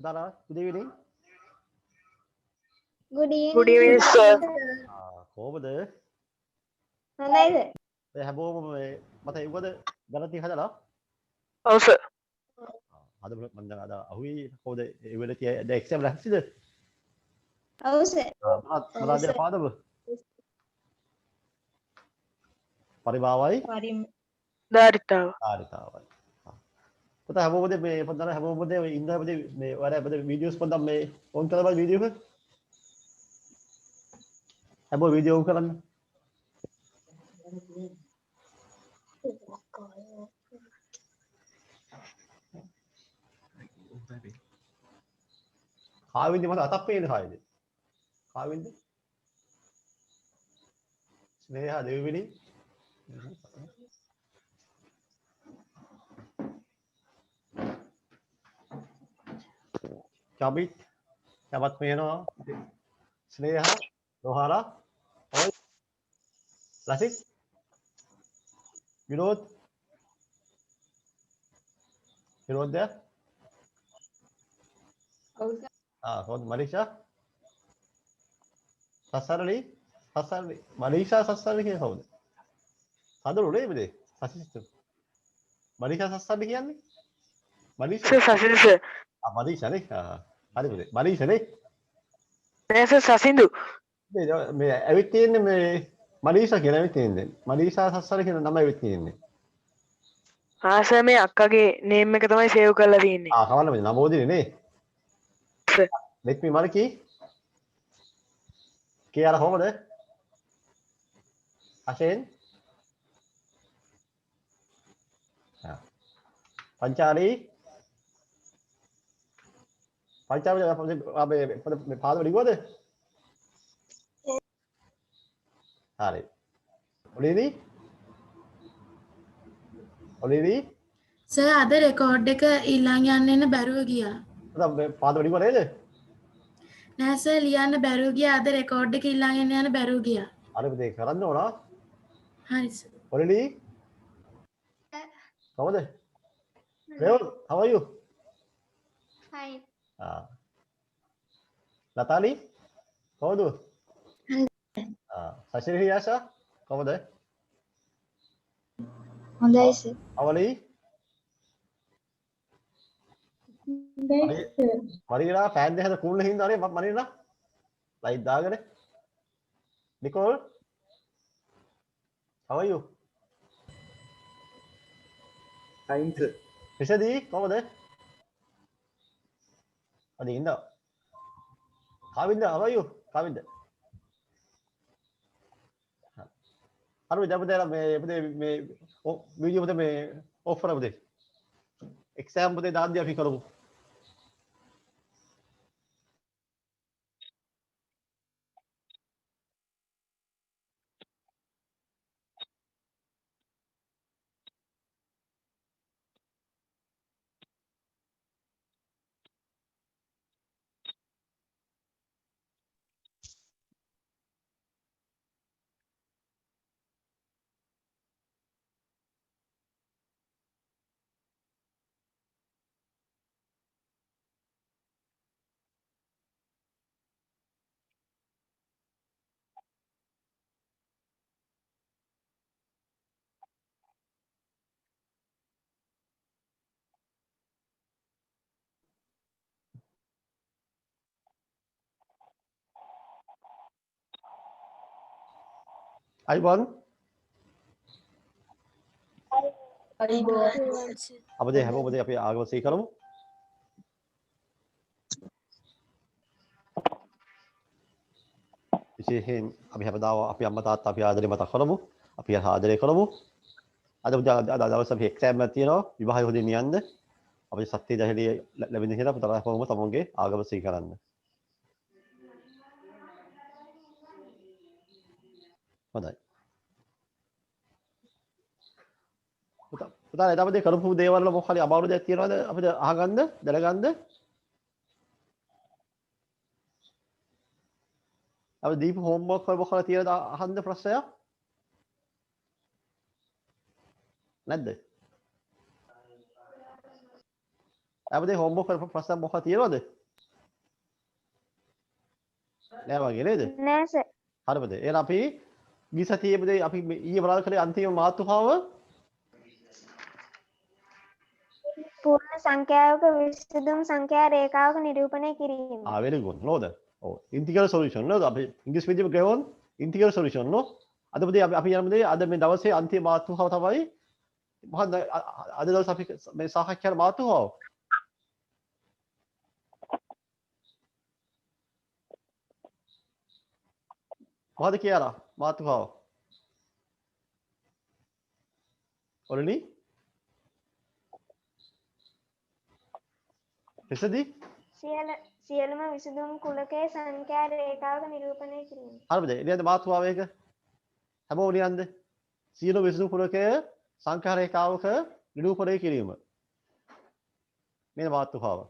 Dara, good evening. Good Good evening, evening, sir. කොහොමද? හොඳයිද? මේ හැමෝම මේ මට එව්වද ගණන් ටික හදලා? Oh, sir. අද මම දැන් අද අහුවේ කොහොමද ඒ වෙලේ තිය දැන් එක්සෑම් ලැහසිද? ඔව් සර්. මොනවද පාදම? පරිභාවයි ධාරිතාව. කාර්යතාවයි. පුතා හැමෝම මේ පොතන හැමෝම ඉන්න මේ ඔයාලා වීඩියෝස් පොඩ්ඩක් මේ ඔන් කරලා බලන්න වීඩියෝ එක. හැමෝම වීඩියෝ ඔන් කරන්න. කාවින්ද මට අතක් පේන්නේ කායිද? කාවින්ද? ස්නේහා දෙවිවිනි. චබිත් යමත් පේනවා. ස්නේහා රෝහාලා ඔය ලසිත් විනෝද් විනෝද්ද කොහොමද මනීෂා සස්සරලි මනීෂා සස්සරලි කියන්නේ කවුද? සඳරු නේ සසිස්තු මනීෂා සස්සරලි කියන්නේ මනීෂා සසින්දු sir. මනීෂා නේ හරි පුතේ මනීෂා නේ නෑ sir සසින්දු. මේ ඇවිත් තියෙන්නේ මේ මනීෂා කියලා ඇවිත් තියෙන්නේ මනීෂා සස්සරලි කියන නම ඇවිත් තියෙන්නේ sir මේ අක්කගේ name එක තමයි save කරලා තියෙන්නේ. කවන්න මේ නමෝදිනේ නේ sir. let me marki කියලා කොහමද අශෙන් පංචාලි අපේ පාද වලිගවද හරි ඔලිවි සර් අද රෙකෝඩ් එක ඊළඟ යන්න බැරුව ගියා. පාද වලිගව නේද? නෑ සර් ලියන්න බැරුව ගියා. අද රෙකෝඩ් එක ඊළඟ යන්න බැරුව ගියා. අර පුතේ කරන්න ඕන. හරි සර්. ඔලිවි කොහමද? Well, how are you? Fine. Natali? කොහොමද? සශිරි ආශා කොහමද? හොඳයි සර්. අවලි? මරිනා ෆෑන් දෙක හද කුල්ල හින්දා නේ මම මරිනා ලයිට් දාගෙන නිකෝල් how are you? fine sir. විශදී කොහමද? අද ඉන්න Kavinda how are you? Kavinda අර දැන් මේ වීඩියෝ පුතේ මේ ඔෆ් කරා පුතේ එක්සෑම් පුතේ දාන්න අපි කරමු අයිබෝන් අපද හැමෝම අපි ආගම සිහි කරමු විශේෂයෙන් අපි හැමදාම අපි අම්මා තාත්තා අපි ආදරේ මතක් කරමු අපි ආදරේ කරමු අද දවස් අපි එක්සෑම් එකක් තියෙනවා විභාගය හොදින් යන්න අපි සත්‍ය දැහැලිය ලැබෙන කියලා පුතලා කොහොම තමන්ගේ ආගම සිහි කරන්න හොඳයි පුතා එදාම දෙ කරපු දේවල් වල මොකක් හරි අමාරු දෙයක් තියෙනවද අපිට අහගන්න දැනගන්න අපි දීපු හෝම්වර්ක් වල මොකක්ද තියෙනද අහන්න ප්‍රශ්නයක් නැද්ද අපිට හෝම්වර්ක් කරපු ප්‍රශ්න මොකක්ද තියෙනවද? නෑ වගේ නේද? නෑ සර්. හරිද? එහෙනම් අපි ගිය සතියේදී අපි ඊයේ බලලා කරේ අන්තිම මාතෘකාව පූර්ණ සංඛ්‍යාවක විසඳුම් සංඛ්‍යා රේඛාවක නිරූපණය කිරීම. very good නෝද? ඔව් integral solution නේද? අපි ඉංග්‍රීසි medium ගේවොත් integral solution නෝ. අද අපි යන්නේ අද මේ දවසේ අන්තිම මාතෘකාව තමයි මොකද්ද අද දවස් අපි මේ සාකච්ඡා මාතෘකාව. මොකද කියලා මාතෘකාව? ඔරලි එසදී සියලුම විසඳුම් කුලකයේ සංඛ්‍යා රේඛාවක නිරූපණය කිරීම. හරිද? ඉතින් මාතෘකාව එක හැමෝම නියන්ද? සියලු විසඳුම් කුලකයේ සංඛ්‍යා රේඛාවක නිරූපණය කිරීම. මේ මාතෘකාව.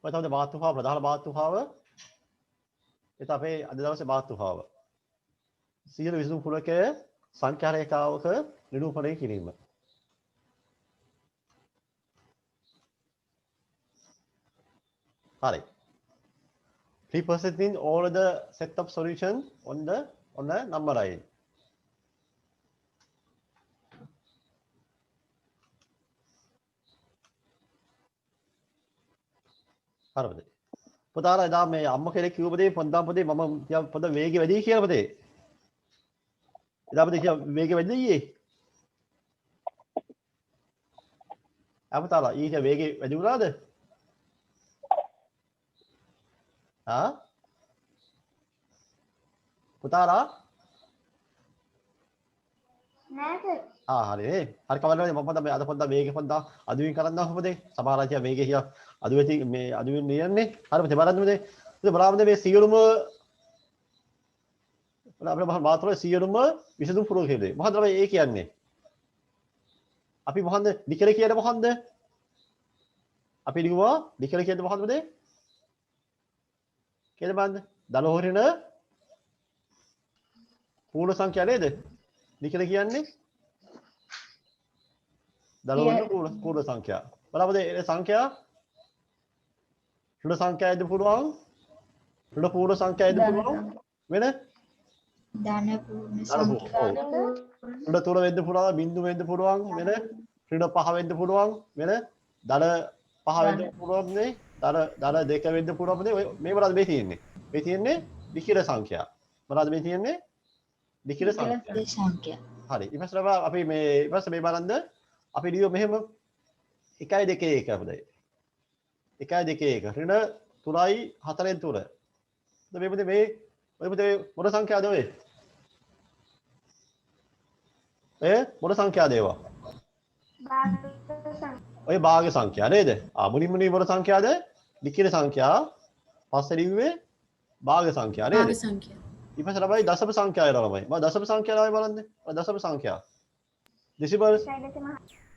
ඔය තමයි මාතෘකාව ප්‍රධාන මාතෘකාව. ඒත් අපේ අද දවසේ මාතෘකාව. සියලු විසඳුම් කුලකයේ සංඛ්‍යා රේඛාවක නිරූපණය කිරීම. හරි. Representing all the set of solution on the number line. හරිද? පුතාලා එදා මේ අම්ම කෙනෙක් කිව්ව පොතේ පොන්දාපොතේ මම පොත වේගෙ වැඩි කියලා පොතේ. එදා පොතේ කිය වේගෙ වැඩිද ඊයේ? අපතාලා ඊට වේගෙ වැඩි වුණාද? ආ? පුතාලා නෑ සර්. හරි නේ. හරි කවදාද මම පොත මේ අද පොත වේගෙ පොත අදුවින් කරන්නා කොහොමද? සමහර අය වේගෙ කිය අදුවෙති මේ අදුවින් නියන්නේ. හරි පුතේ බලන්න පුතේ. ඉතින් බලන්න මේ සියලුම අපේ මාතෘකාවේ සියලුම විසඳුම් පුරව කියන්නේ. මොකද්ද අපි ඒ කියන්නේ? අපි මොකන්ද ලිකල කියන්නේ මොකන්ද? අපි ලිව්වා ලිකල කියන්නේ මොකන්ද පුතේ? කියලා බලන්න. ධන හොරින පූර්ණ සංඛ්‍යා නේද? ලිකල කියන්නේ ධන හොරින පූර්ණ සංඛ්‍යා. බලන්න මේ සංඛ්‍යා ඍණ සංඛ්‍යායද පුළුවන් ඍණ පූර්ණ සංඛ්‍යායද පුළුවන් වෙන ධන පූර්ණ සංඛ්‍යා. ඍණ 3 වෙන්න පුළුවන් බිංදු වෙන්න පුළුවන් වෙන ඍණ 5 වෙන්න පුළුවන් වෙන ධන 5 වෙන්න පුළුවන් නේ ධන 2 වෙන්න පුළුවන් නේ මේ මොනවද මේ තියෙන්නේ මේ තියෙන්නේ ලිඛිත සංඛ්‍යා මොනවද මේ තියෙන්නේ ලිඛිත සංඛ්‍යා හරි ඊපස්සේ අපි මේ ඊපස්සේ මේ බලන්න අපි ලියුව මෙහෙම 1 2 1 අපිට 1 2 1 ඍණ 3යි 4න් 3 මේ පුතේ මේ ඔය පුතේ මොන සංඛ්‍යාද ඔය මොන සංඛ්‍යාද ඒවා ඔය භාග සංඛ්‍යා නේද මුලින්ම මොන සංඛ්‍යාද ලිඛිත සංඛ්‍යා පස්සේ ලිව්වේ භාග සංඛ්‍යා නේද භාග සංඛ්‍යා. ඊපස්සේ තමයි දශම සංඛ්‍යාය ළමයි මම දශම සංඛ්‍යා ළමයි බලන්න දශම සංඛ්‍යා ඩෙසිබල්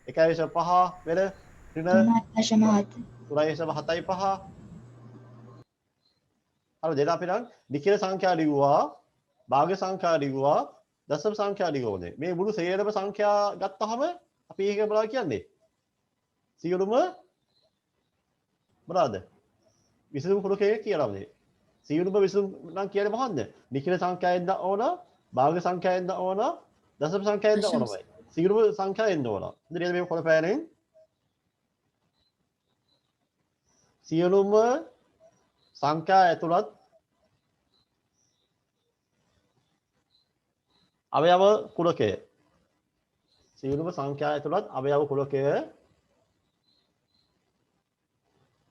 1.5 වෙන ඍණ 3.75 අර දෙන අපි නම් ලිඛිත සංඛ්‍යා ලිව්වා භාග සංඛ්‍යා ලිව්වා දශම සංඛ්‍යා ලිව්වෝනේ මේ මුළු සේරම සංඛ්‍යා ගත්තාම අපි ඒක බලලා කියන්නේ සියලුම මොනවාද විසඳුම් කුලකයේ කියලා මේ සියලුම විසඳුම් නම් කියන්නේ මොකද්ද ලිඛිත සංඛ්‍යාවෙන්ද ඕන භාග සංඛ්‍යාවෙන්ද ඕන දශම සංඛ්‍යාවෙන්ද ඕනමයි සියලුම සංඛ්‍යාවෙන්ද ඕන ඉතින් මේ කොලපෑනෙන් සියලුම සංඛ්‍යා ඇතුළත් අවයව කුලකය සියලුම සංඛ්‍යා ඇතුළත් අවයව කුලකය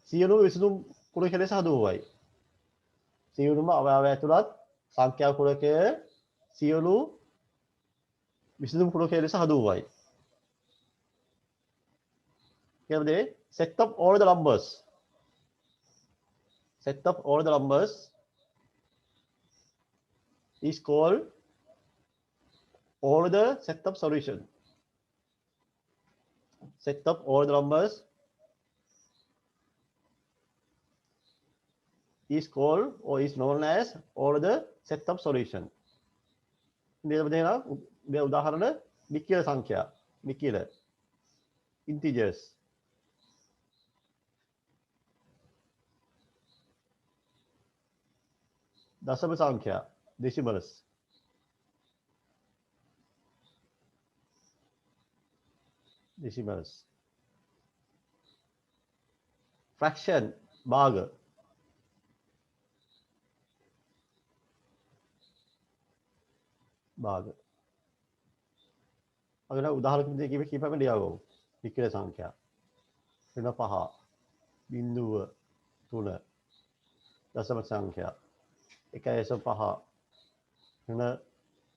සියලුම විසඳුම් කුලක ලෙස හඳුන්වයි. සියලුම අවයව ඇතුළත් සංඛ්‍යා කුලකය සියලු විසඳුම් කුලක ලෙස හඳුන්වයි. කියලාද set of all the numbers set of all the numbers is called all the set of solution set of all the numbers is called or is known as all the set of solution. මේ උදාහරණ විකිල සංඛ්‍යා විකිල integers දශම සංඛ්‍යා decimals fraction භාග අගල උදාහරණ දෙකකින් කීපයක් ලියවමු විකිල සංඛ්‍යා ඍණ 5 බිංදුව 3 දශම සංඛ්‍යා 1.5 ඍණ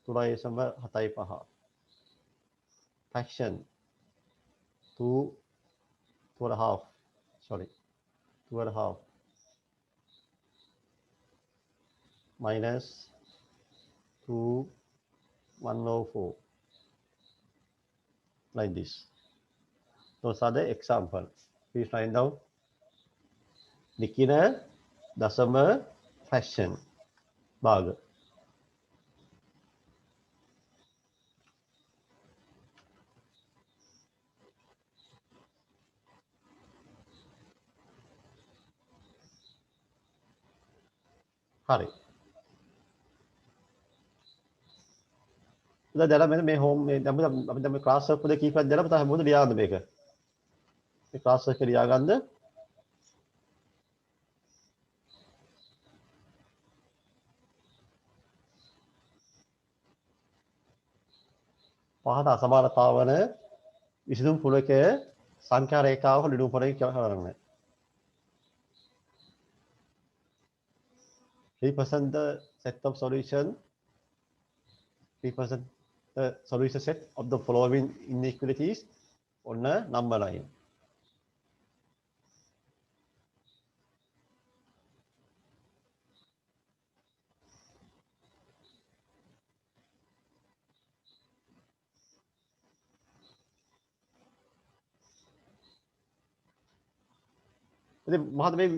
3.75 fraction 2.5 minus 2.104 like this. Those are the examples. Please write down විකින දශම fraction භාග. හරි. දැන් මෙන්න මේ හෝම් මේ අපි දැන් මේ ක්ලාස් වර්ක් පොතේ කීපයක් දාලා අපි හැමෝම ලියාගන්න මේක. මේ ක්ලාස් වර්ක් එක ලියාගන්න. පහත අසමානතාව වන විසඳුම් කුලකයේ සංඛ්‍යා රේඛාවක නිරූපණය කරන්න. Represent the set of solution. Represent the solution set of the following inequalities on a number line. ඉතින් මහත් මේ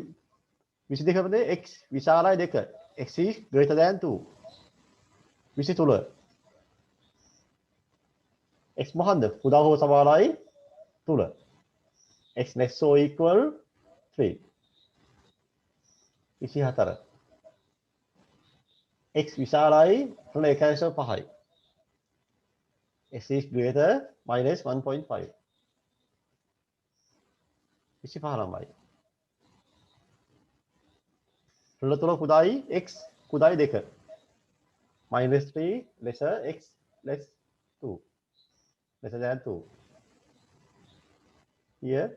22 පදේ x විශාලයි 2 x is greater than 2 23 x මහත්ද කුඩා හෝ සමානයි 3 x less or equal 3 24 x විශාලයි 1.5යි x is greater minus 1.5 25 ළමයි ඍණ 3 කුඩායි x කුඩායි 2 minus 3 lesser x less 2 lesser than 2 here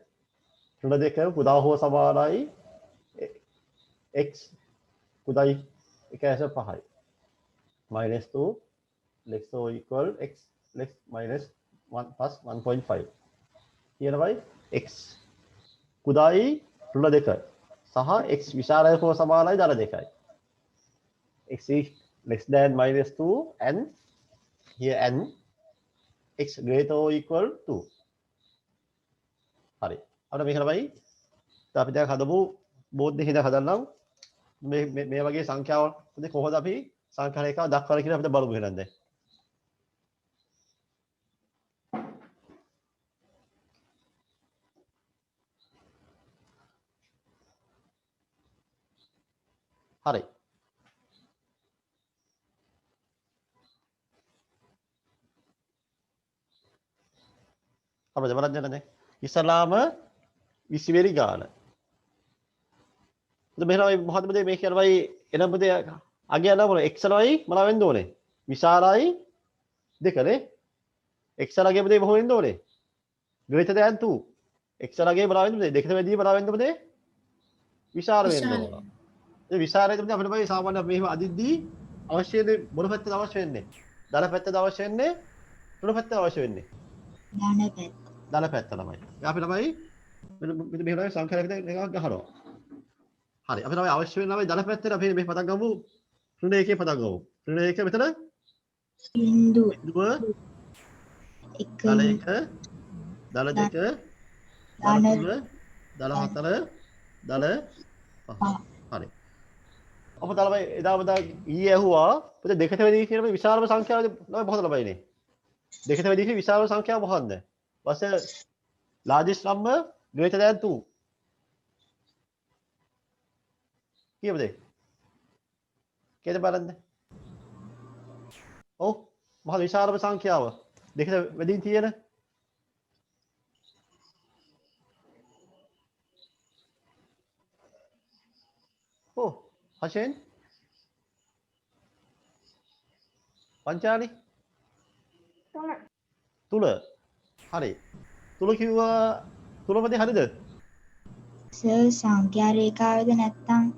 ඍණ 2 කුඩා හෝ සමානයි x කුඩායි 1.5යි minus 2 less or equal x less minus 1 plus 1.5 here by x කුඩායි ඍණ 2 සහ x විශාලයි හෝ සමානයි ධන 2යි x is less than minus 2 and here n x greater or equal to හරි අපිට මේක තමයි අපි දැන් හදමු බෝඩ් එකේ ඉඳන් හදන්නම් මේ වගේ සංඛ්‍යාවල් කොහොමද අපි සංඛ්‍යා රේඛාව දක්වන්නේ කියලා අපිට බලමු එහෙනම් දැන් හරි අපිට බලන්න දැන් ඉස්සලාම 20 වෙනි ගාන. මෙහෙමයි මොකද්ද මේ කියනවායි එනම්බද අගය නම x ලයි මොනවා වෙන්න ඕනේ? විශාලයි 2 නේ. x ලගේ මොකද මොකෝ වෙන්න ඕනේ? greater than 2. x ලගේ මොනවා වෙන්න ඕනේ? දෙකට වැඩි මොනවා වෙන්න ඕනේ? විශාල වෙන්න ඕන. ඒ විශාලයි තමයි අපිට මේ සාමාන්‍ය මෙහෙම අදිද්දී අවශ්‍යනේ මොන පැත්තද අවශ්‍ය වෙන්නේ? ධන පැත්තද අවශ්‍ය වෙන්නේ? ඍණ පැත්තද අවශ්‍ය වෙන්නේ? ධන පැත්ත තමයි. අපි තමයි මෙහෙම සංඛ්‍යාවකට එකක් ගහනවා. හරි. අපි තමයි අවශ්‍ය වෙන ළමයි ධන පැත්තට අපි මේ පදක් ගමු. ඍණ 1 පදක් ගමු. ඍණ 1 මෙතන බිඳුව 1 ධන 1 දල දෙක, දල ධන තුන, දල හතර, දල පහ. හරි. අප තමයි එදාම ඊයේ ඇහුවා පුතේ දෙකට වැඩි කියන විශාලම සංඛ්‍යාව තමයි මොකද ලබන්නේ? දෙකට වැඩි කියන විශාලම සංඛ්‍යාව මොකක්ද? What's the largest number greater than 2? කියමුද? කේද බලන්න. ඔව් මොකද විශාලම සංඛ්‍යාව? දෙකට වැඩි තියෙන ඔව් හෂෙන් පංචාලි තුල හරි තුල කිව්වා තුලපදේ හරිද සර් සංඛ්‍යා රේඛාවද නැත්නම්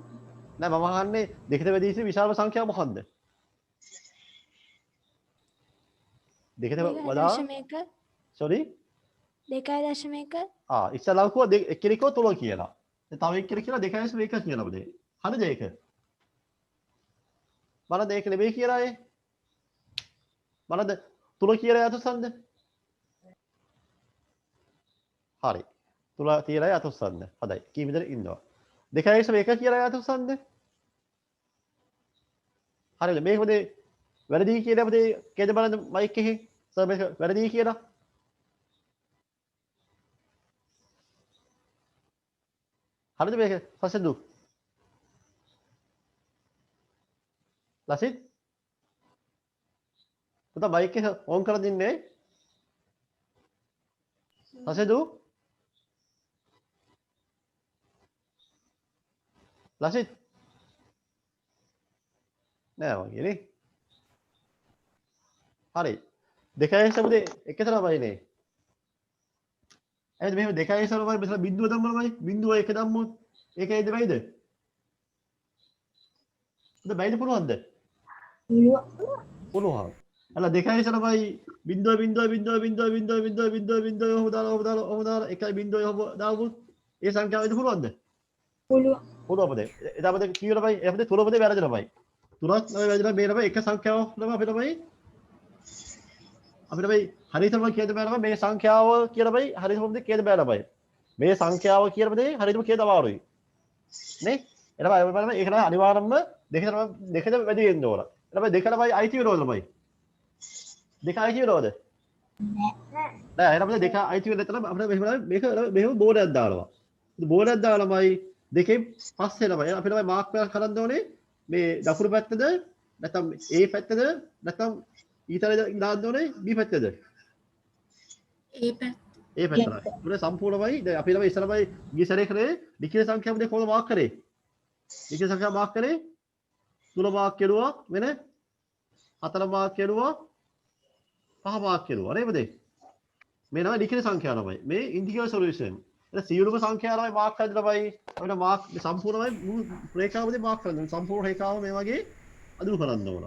නෑ මම අහන්නේ දෙකට වැඩි ඉතිරි විශාලම සංඛ්‍යාව මොකක්ද දෙකට වඩා sorry 2.1 ඉස්සලා කිව්වා එක්කෙනෙක්ව තුල කියලා තව එක්කෙනෙක් කියලා 2.1 කියලා බදේ හරිද ඒක බලන්න ඒක නෙමෙයි කියලා ඒ බලන්න තුල කියලා යතුස්සන්ද හරි තුල තියලා යතුස්සන්ද හොඳයි කී විතර ඉන්නවා 2.1 කියලා යතුස්සන්ද හරිද මේක බදේ වැරදි කියලා බදේ කේද බලන්න මයික් එකේ සර් මේක වැරදි කියලා හරිද මේක සසදු ලසිත් පුතා මයික් එක ඕන් කරලා දින්නේ සසදු ලසිත් නෑ වගේ නේ හරි 2.1 සමුදේ එක තරමයිනේ එහෙනම් මෙහෙම 2.1 සමයි මෙතන බිඳුව දැම්මමයි බිඳුව එක දැම්මොත් ඒකයිද බැයිද බැයිද පුළුවන්ද පුළුවන් අල 2.1 සමයි බිඳුව හොදාලා එකයි බිඳුව දාවුත් ඒ සංඛ්‍යාවද පුළුවන්ද පුළුවන් අපද එදා අපද කීවල බයි අපද තුලපදේ වැරදිලා බයි තුනක් නම වැරදිලා මේ නම එක සංඛ්‍යාවක් නම අපිට බයි හරියටම කියද බෑ මේ සංඛ්‍යාව කියලා බයි හරියටම කියද බෑ බයි මේ සංඛ්‍යාව කියලා බදේ හරියටම කියද අමාරුයි නේ එතන බයි බලන්න ඒක නම අනිවාර්යයෙන්ම දෙකද වැඩි වෙන්න ඕන එතන දෙකට බයි අයිති වෙනවද බයි දෙක අයිති වෙනවද නෑ එතන දෙක අයිති වෙන්න නැත්නම් අපිට මෙහෙම බෝඩයක් දානවා බෝඩයක් දාලාමයි දෙකෙන් පස්සේ ළමයි අපිට බයි මාක් කරන්න ඕනේ මේ දකුණු පැත්තද නැත්නම් A පැත්තද නැත්නම් ඊතල දාන්න ඕනේ B පැත්තද ඒ පැත්ත ඒ පැත්තයි. උනේ සම්පූර්ණමයි දැන් අපි ළමයි ඉස්සරමයි ගිය සැරේ කරේ ලිඛිත සංඛ්‍යාව දෙක කොහොමද මාක් කරේ? ලිඛිත සංඛ්‍යාව මාක් කරේ 3 මාක් කෙරුවා වෙන 4 මාක් කෙරුවා 5 මාක් කෙරුවා නේද? මේ තමයි ලිඛිත සංඛ්‍යාව ළමයි. මේ ඉන්ටිග්‍රල් සොලියුෂන්. එතන සියලුම සංඛ්‍යා ළමයි මාක් කරලා ළමයි අපිට මාක් සම්පූර්ණමයි රේඛාවදී මාක් කරන්න. සම්පූර්ණ රේඛාව මේ වගේ අදුරු කරන්න ඕන.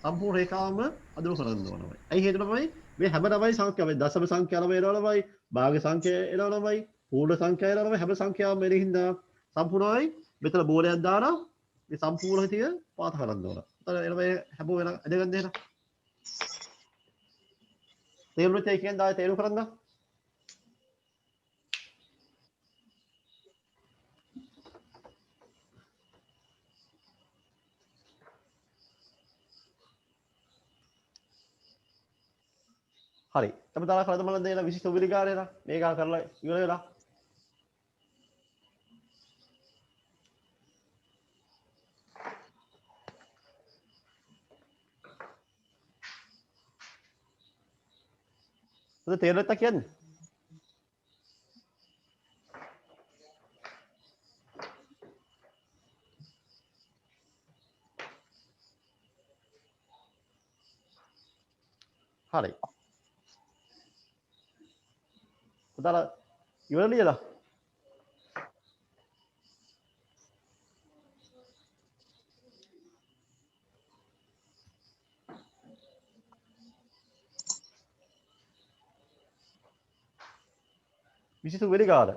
සම්පූර්ණ රේඛාවම අදුරු කරන්න ඕනමයි. ඇයි හේතුව තමයි මේ හැම ළමයි සංඛ්‍යාව දශම සංඛ්‍යා ළමයි එනවලමයි භාග සංඛ්‍යා එනවලමයි පූර්ණ සංඛ්‍යා එනවලමයි හැම සංඛ්‍යාවම එන හින්දා සම්පූර්ණයි මෙතන බෝලයක් දාලා මේ සම්පූර්ණ හිතිය පාත කරන්න ඕන. එතන එළමයි හැම වෙන අදගන්න දෙන්න. තේරුණා කියන්නේ ආයෙ තේරු කරන්න. හරි. අපි දාලා කරලා බලන්න දෙන 29 වෙනි ගානේ නා. මේක කරලා ඉවර වෙලා. ඔතන තේරෙන්නත් කියන්නේ. හරි. පුතාලා ඉවර ලියලා විශේෂ වෙලි ගාන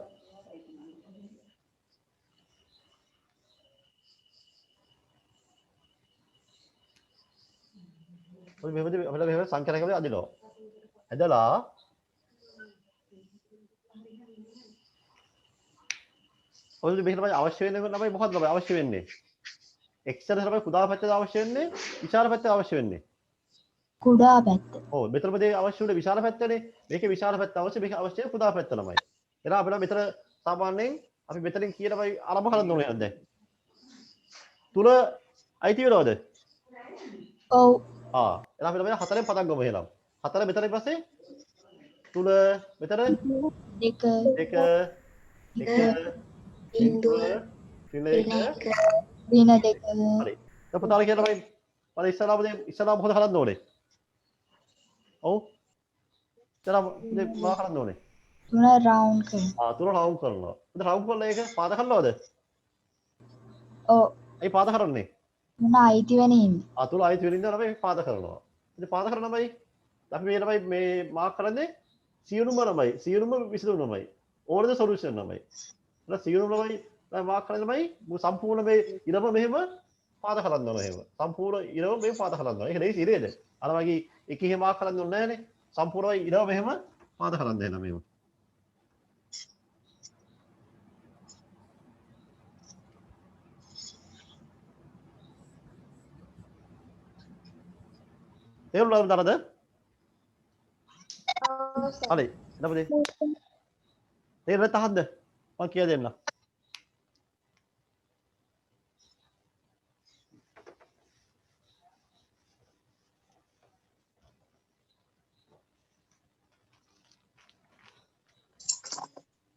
ඔය මෙහෙමද අපිට මෙහෙම සංඛ්‍යාවකදී අදිනවා ඇදලා ඔය මෙහෙම තමයි අවශ්‍ය වෙන්නේ ළමයි මොකක්ද ළමයි අවශ්‍ය වෙන්නේ? x එකට ළමයි කුඩා පැත්තට අවශ්‍ය වෙන්නේ විශාල පැත්තට අවශ්‍ය වෙන්නේ. කුඩා පැත්ත. ඔව් මෙතන මේ අවශ්‍ය උනේ විශාල පැත්තනේ. මේකේ විශාල පැත්ත අවශ්‍ය මේක අවශ්‍ය කුඩා පැත්ත ළමයි. එහෙනම් අපිට මෙතන සාමාන්‍යයෙන් අපි මෙතනින් කියලාමයි ආරම්භ කරන්න ඕනේ නැද්ද? තුල අයිති වෙනවද? ඔව්. එහෙනම් අපිට මෙතන 4ෙන් පටන් ගමු එහෙනම්. 4 මෙතන ඊපස්සේ තුල මෙතන 2 1 බිංදුව ඍණ 1 ඍණ 2. හරි. දැන් පුතාලා කියලාමයි මම ඉස්සරහම මොකද කරන්න ඕනේ? ඔව්. ඉස්සරහම මොකද කරන්න ඕනේ? 3 රවුන්ඩ් කරනවා. 3 රවුන්ඩ් කරනවා. රවුන්ඩ් කරලා ඒක පාද කරනවද? ඔව්. ඒ පාද කරන්නේ? 3 අයිති වෙන ඉන්නේ. 3 අයිති වෙන ඉඳලා අපි පාද කරනවා. ඉතින් පාද කරනමයි අපි මේ ළමයි මේ මාක් කරන්නේ සියලුම ළමයි සියලුම විසඳුම් ළමයි ඕනද සොලියුෂන් ළමයි. ඊට සියලුම ළමයි මාක් කරන ළමයි සම්පූර්ණ මේ ඉරම මෙහෙම පාද කරන්න ඕන එහෙම. සම්පූර්ණ ඉරම මෙහෙම පාද කරන්න ඕන. ඒක දෙයි ඉරේද? අර වගේ එක එහෙම මාක් කරන්න ඕනේ නැහනේ. සම්පූර්ණයි ඉරම මෙහෙම පාද කරන්න දෙන්න මෙහෙම. තේරුණාද තරද? හරි. එතකොට තේරෙන්නේ නැත්ද? මම කියලා දෙන්නම්.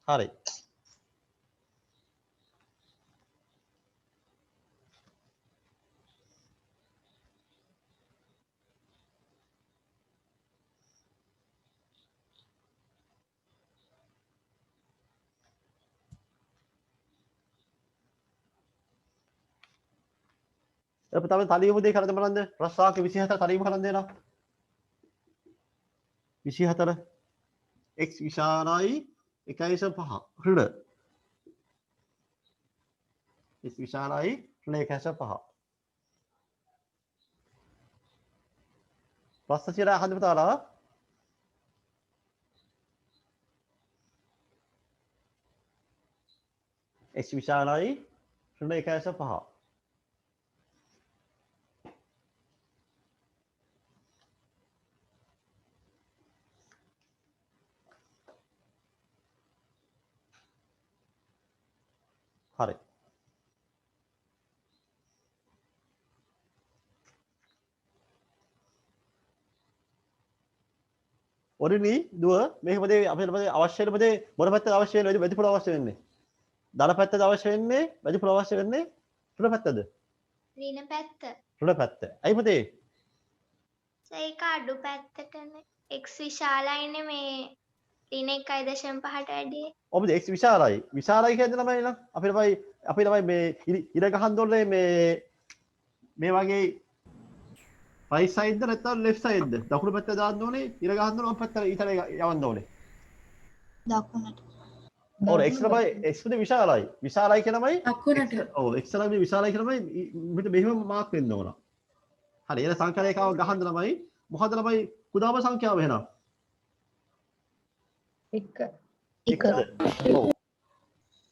හරි. එතකොට තමයි තනියම දෙය කරන්න බලන්න. ප්‍රශ්නාංක 24 තනියම කරන්න දෙනවා. 24 x විශාලයි 1.5 ඍණ x විශාලයි ඍණ 1.5 ප්‍රශ්න කියලා අහන්න පුතාලා x විශාලයි ඍණ 1.5 හරි. ඔරිනි දුව මේක මොදේ අපිට අවශ්‍ය වෙන මොදේ මොන පැත්තට අවශ්‍ය වෙන්නේ වැඩි පොළ අවශ්‍ය වෙන්නේ? ධන පැත්තට අවශ්‍ය වෙන්නේ වැඩි පොළ අවශ්‍ය වෙන්නේ ඍණ පැත්තද? ඍණ පැත්ත. ඍණ පැත්ත. ඇයි මොදේ? ඒක අඩු පැත්තටනේ. x විශාලයිනේ මේ ඍණ 1.5ට වැඩිය. ඔබද x විශාලයි. විශාලයි කියන්නේ ළමයි නම් අපි ළමයි මේ ඉර ගහන්න ඕනේ මේ වගේ right side ද නැත්නම් left side ද? දකුණු පැත්ත දාන්න ඕනේ. ඉර ගහන්න ඕනේ වම් පැත්තට ඊතර යවන්න ඕනේ. දකුණට. ඔව් x ළමයි x උනේ විශාලයි. විශාලයි කියනමයි දකුණට. ඔව් x ළමයි විශාලයි කියනමයි මෙතන මෙහෙම මාක් වෙන්න ඕන. හරි. එන සංඛ්‍යා රේඛාව ගහන්න ළමයි මොකද්ද ළමයි කුඩාම සංඛ්‍යාව එහෙනම්? 1. ඔව්.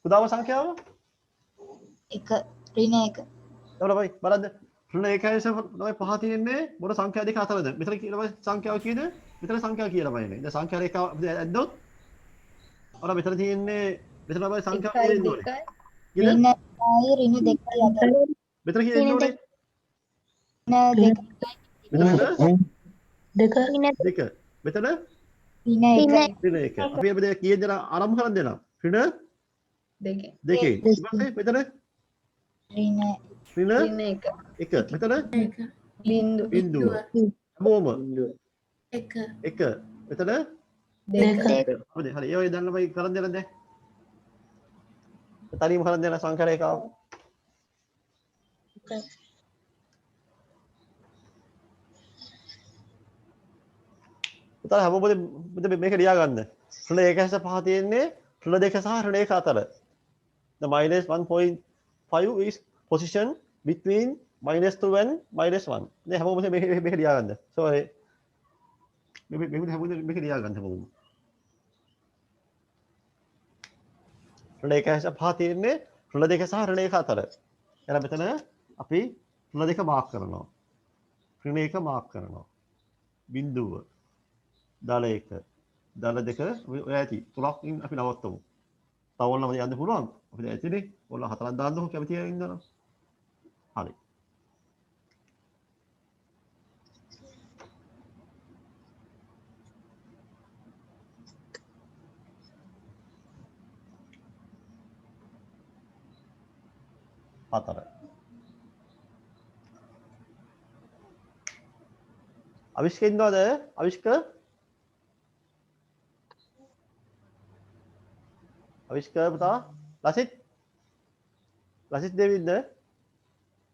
කුඩාම සංඛ්‍යාව? 1 ඍණ 1. ළමයි බලන්න. ඍණ 1.5 පහ තියෙන්නේ මොන සංඛ්‍යා දෙක අතරද? මෙතන කියලාමයි සංඛ්‍යාව කීයද? මෙතන සංඛ්‍යාව කියලාමයි නේ. දැන් සංඛ්‍යා රේඛාව අපි ඇද්දොත් ඔන්න මෙතන තියෙන්නේ මෙතන තමයි සංඛ්‍යාව දෙන්න ඕනේ. ඍණ 1යි ඍණ 2යි අතර. මෙතන කීයද ඕනේ? ඍණ 2. මෙතන දෙක. මෙතන ඍණ 1. ඍණ 1. අපි මේ කීයද දෙනා ආරම්භ කරන් දෙනවා. ර්ණ 2. ඊපස්සේ මෙතන ඍණ ඍණ 1. මෙතන බිංදුව. හැමෝම 1 1. මෙතන 2. හරි හරි ඒ වගේ දැන් අපි කරන් දෙන්න දැන්. තනියම කරන් දෙන්න සංඛ්‍යා රේඛාව. උතර හැමෝම මේක ලියා ගන්න. ඍණ 1.5 තියෙන්නේ ඍණ 2 සහ ඍණ 1 අතර. The minus 1.5 is position between -2 and -1. නේ හැමෝම මේක ලියා ගන්න. sorry. මේක හැමෝම මේක ලියා ගන්න හැමෝම. ඍණ 1.5 තියෙන්නේ ඍණ 2 සහ ඍණ 1 අතර. එහෙනම් මෙතන අපි ඍණ 2 මාක් කරනවා. ඍණ 1 මාක් කරනවා. බිඳුව. දල 1. දල 2 ඔය ඇති. 3කින් අපි නවත්තමු. තව ඕනම යන්න පුළුවන්. අපිට ඇතිනේ. ඕන 4ක් දාන්නකො කැමති අය ඉන්නවා. හරි. හතර. අවිෂ්ක ඉන්නවද? අවිෂ්ක? අවිෂ්ක පුතා? ලසිත්? ලසිත් දෙවින්ද?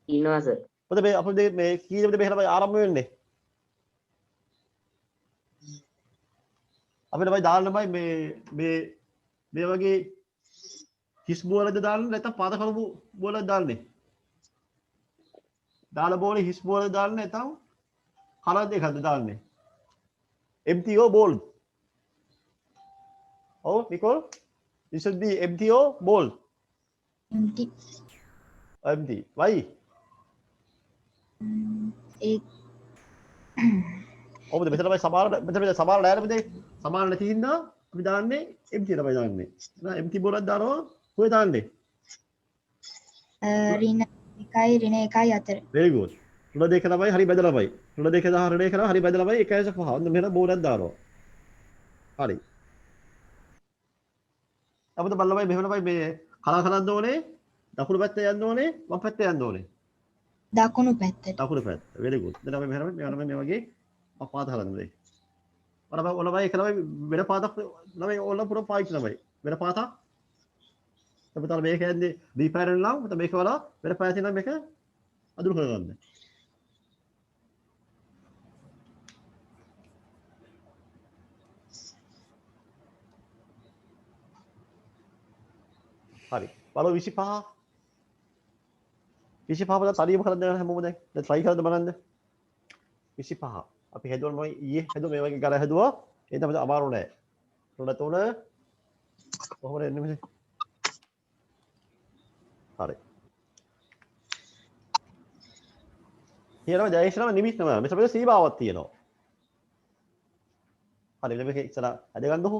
ඉන්නවා සර්. පුතා මේ අපේ මේ කීයද මේ හැම ආරම්භ වෙන්නේ? අපිට බයි දාන්න බයි මේ වගේ හිස් බෝලද දාන්නේ නැත්නම් පාද කළු බෝලද දාන්නේ? දාන බෝලේ හිස් බෝලද දාන්නේ නැත්නම් කලර් දෙකක්ද දාන්නේ? empty or bold? Oh, Nicole? It should be empty or bold? empty. Empty. Why? ඒ ඔබ මෙතන තමයි සමාන නෑ නේද? සමාන නැති හින්දා අපි දාන්නේ empty තමයි දාන්නේ. එහෙනම් empty බෝලක් දානවා කොහෙද දාන්නේ? ඍණ 1යි ඍණ 1යි අතර. very good. ඍණ 2 තමයි හරි බෙදලාමයි. ඍණ 2 සහ ඍණ 1 කරා හරි බෙදලාමයි 1.5. ඔන්න මෙහෙම බෝලක් දානවා. හරි. අපිට බලලමයි මෙහෙම තමයි මේ කලර් කරන්න ඕනේ. දකුණු පැත්තේ යන්න ඕනේ. වම් පැත්තේ යන්න ඕනේ. දකුණු පැත්තට. දකුණු පැත්ත. very good. දැන් අපි මෙහෙම මේ වගේ පාත හදන්න දෙයි. ඔලබයි එක තමයි වෙන පාතක් ළමයි ඕන පුරා පාවිච්චි ළමයි. වෙන පාතක්. අපිට මේක යන්නේ දී පැරණ නම් අපිට මේක වල වෙන පාතේ නම් මේක අඳුර කරගන්න. හරි. බලව 25. 25 වල තනියම කරලා දෙන්න හැමෝම දැන් try කරලා බලන්න. 25. අපි හැදුවා මම ඊයේ හැදුවා මේ වගේ ගල හැදුවා. ඒ තමයි අමාරු නෑ. රුණ 3 කොහොමද එන්නේ මෙතන? හරි. ඊළඟ ජයශ්‍රම නිමිති නම. මෙතන සීමාවක් තියෙනවා. හරි මේක ඉස්සර අද ගන්නකො.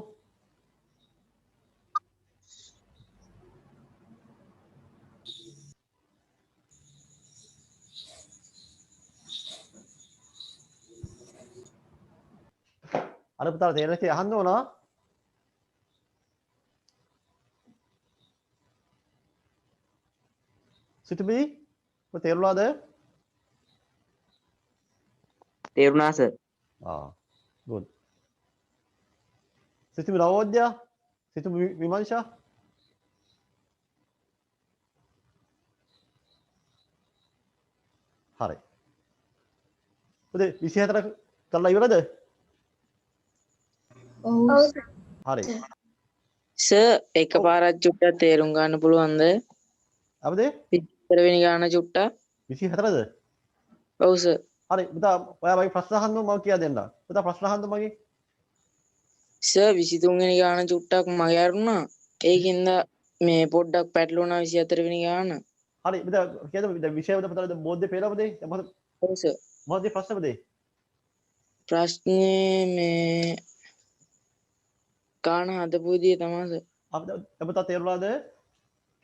අර පුතාලා තේරෙන්නේ කියලා අහන්න ඕන. සිතුබි ඔය තේරුණාද? තේරුණා සර්. good. සිතුබි නවෝදය? සිතුබි විමර්ශා? හරි. පුතේ 24 කරලා ඉවරද? ඔව්. හරි. සර් එකපාරක් චුට්ටක් තේරුම් ගන්න පුළුවන්ද? අපද 24 වෙනි ගාන චුට්ටක්. 24ද? ඔව් සර්. හරි පුතා ඔයා මගේ ප්‍රශ්න අහන්න මම කියා දෙන්නම්. පුතා ප්‍රශ්න අහන්න මගේ. සර් 23 වෙනි ගාන චුට්ටක් මගේ අරුණා. ඒකින්ද මේ පොඩ්ඩක් පැටලුණා 24 වෙනි ගාන. හරි පුතා කියද විෂය වල පුතාට බෝධ්‍ය පේනවද? මොකද ඔව් සර්. මොකද ප්‍රශ්න පුතේ? ප්‍රශ්නේ මේ ගාන හදපු විදිය තමයි සර්. අපිට පුතා තේරුණාද?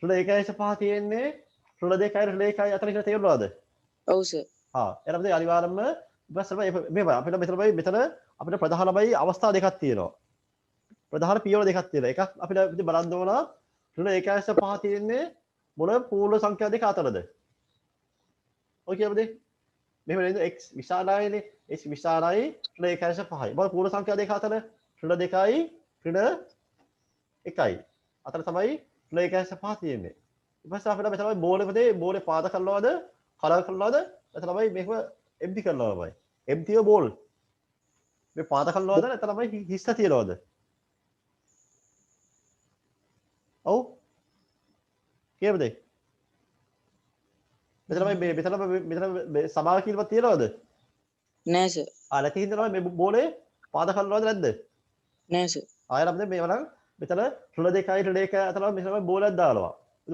රුණ 1.5 තියෙන්නේ රුණ 2යි රුණ 1යි අතර කියලා තේරුණාද? ඔව් සර්. එතන අපිට අනිවාර්යයෙන්ම මේ අපිට මෙතන අපිට ප්‍රධානමයි අවස්ථා දෙකක් තියෙනවා. ප්‍රධාන පියවර දෙකක් තියෙනවා. එකක් අපිට බලන්න ඕන රුණ 1.5 තියෙන්නේ මොන පූර්ණ සංඛ්‍යා දෙක අතරද? ඔය කියවද? මෙහෙම නේද x විශාලයිනේ x විශාලයි රුණ 1.5යි. මොන පූර්ණ සංඛ්‍යා දෙක අතර රුණ 2යි රුණ 1යි. අතර තමයි රුණ 1.5 තියෙන්නේ. ඊපස්සේ අපිට මෙතන බෝලේ පාද කරනවද? කලර් කරනවද? එතන තමයි මේක empty කරනවා තමයි. empty or bold. මේ පාද කරනවද? එතන තමයි හිස්ස තියනවද? ඔව්. කියවද? මෙතන සමාන කිල්ලක් තියනවද? නෑ සර්. නැති හින්දා තමයි මේ බෝලේ පාද කරනවද නැද්ද? නෑ සර්. ආයෙත් අපිට මේව නම් මෙතන රුල දෙකයි රුල එක අතර මෙතන බෝලයක් දානවා.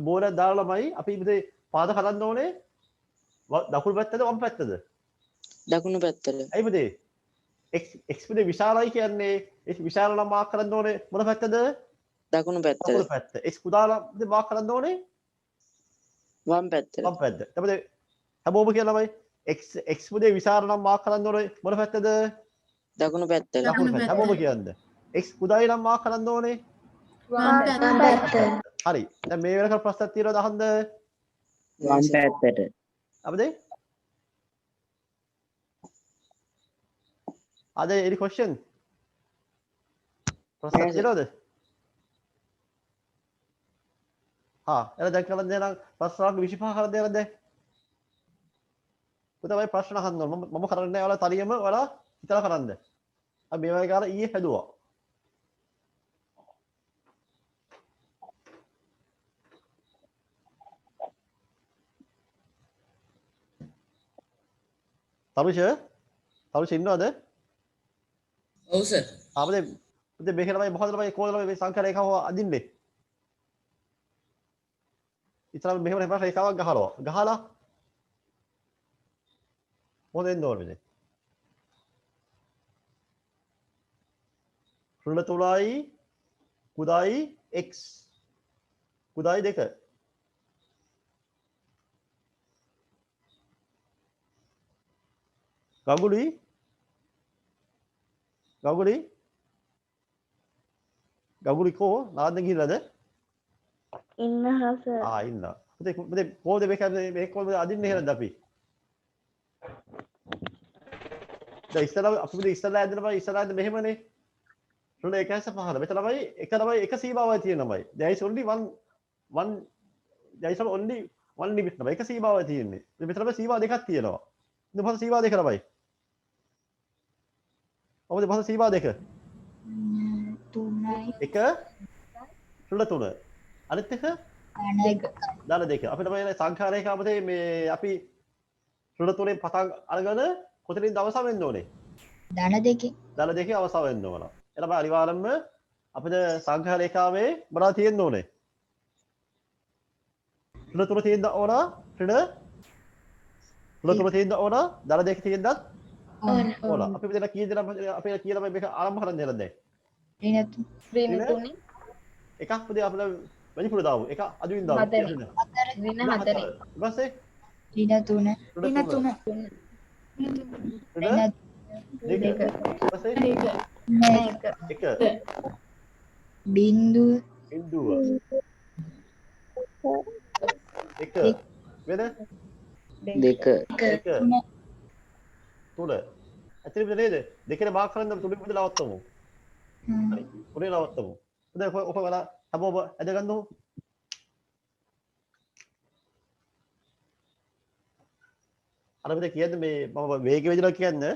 බෝලයක් දාලාමයි අපි ඉතින් පාද හදන්න ඕනේ දකුණු පැත්තද වම් පැත්තද? දකුණු පැත්තට. ඇයි පුතේ? x පුතේ විශාලයි කියන්නේ ඒ විශාල නම් මාක් කරන්න ඕනේ මොන පැත්තද? දකුණු පැත්තට. දකුණු පැත්ත. x කුඩා නම් මාක් කරන්න ඕනේ වම් පැත්තට. වම් පැත්ත. එතකොට හැමෝම කියලාමයි x පුතේ විශාල නම් මාක් කරන්න ඕනේ මොන පැත්තද? දකුණු පැත්තට. දකුණු පැත්ත. හැමෝම කියන්නේ. x කුඩායි නම් මාක් කරන්න ඕනේ වම් පැත්ත. හරි. දැන් මේ වෙනකල් ප්‍රශ්නක් තියෙනවද අහන්න? වම් පැත්තට. අපද? Are there any question? ප්‍රශ්න තියෙනවද? එලා දැන් කරලා දෙනවා ප්‍රශ්න 25 කරලා දෙනවා දැන්. පුතේ ප්‍රශ්න අහන්න ඕන. මම කරන්නේ නැහැ. ඔයාලා තනියම ඔයාලා හිතලා කරන්න. අපි මේ වගේ කාර ඊයේ හැදුවා. තරුෂ ඉන්නවද? ඔව් සර්. පුතේ මේක ළමයි මොකද ළමයි කොහොමද ළමයි මේ සංඛ්‍යා රේඛාව අදින්නේ? ඉතල මෙහෙම රේඛාවක් ගහලා මොකද වෙන්න ඕනේ? රුල තුලයි කුඩායි x කුඩායි 2 ගගුලි කෝ නාන්න ගිහිල්ලාද? ඉන්නවා සර්. ඉන්න. පුතේ කොහොමද මේක කොහොමද අදින්නේ එහෙනම් අපි? දැන් ඉස්සරලා ඇදලා මෙහෙමනේ. රුල 1/5. මෙතන ළමයි එක සීමාවක් තියෙනමයි. there is only one limit නම. එක සීමාවක් තියෙන්නේ. මෙතන ළමයි සීමා දෙකක් තියෙනවා. ඉතින් මොකද සීමා දෙක ළමයි? මොකද මොකද සීමා දෙක? 3යි. එක රුල 3. අනිත් එක දාන දෙක. අපිට මේ සංඛ්‍යා රේඛාවතේ මේ අපි රුල 3ෙන් පටන් අරගෙන කොතනින්ද අවසන් වෙන්න ඕනේ? ධන දෙකේ. ධන දෙකේ අවසන් වෙන්න ඕන. එතකොට අනිවාර්යයෙන්ම අපිට සංඛ්‍යා රේඛාවේ මොනවද තියෙන්න ඕනේ? රුල 3 තියෙන්න ඕන, රුල 3 තියෙන්න ඕන, ධන දෙක තියෙන්නත් ඕන. අපි මෙතන කී දෙනා අපේ කියලා මේක ආරම්භ කරන්න දෙලා දැන්. ඍණ 3. එකක් පුතේ අපිට වැඩි පුර දාමු. එක අදුවින් දාමු. ඍණ 4. ඊපස්සේ ඍණ 3. ඍණ දෙක. ඊපස්සේ එක බිංදුව එක වෙන දෙක. එක තුන. ඇත්තටම නේද? දෙකේ මාක් කරන්න තුනෙන් ඉඳලා නවත්තමු. හරි. උනේ නවත්තමු. දැන් ඔක වල හැමෝම ඇද ගන්නකො. අර මෙතන කියන්නේ මේ මම වේගෙ වෙදලා කියන්නේ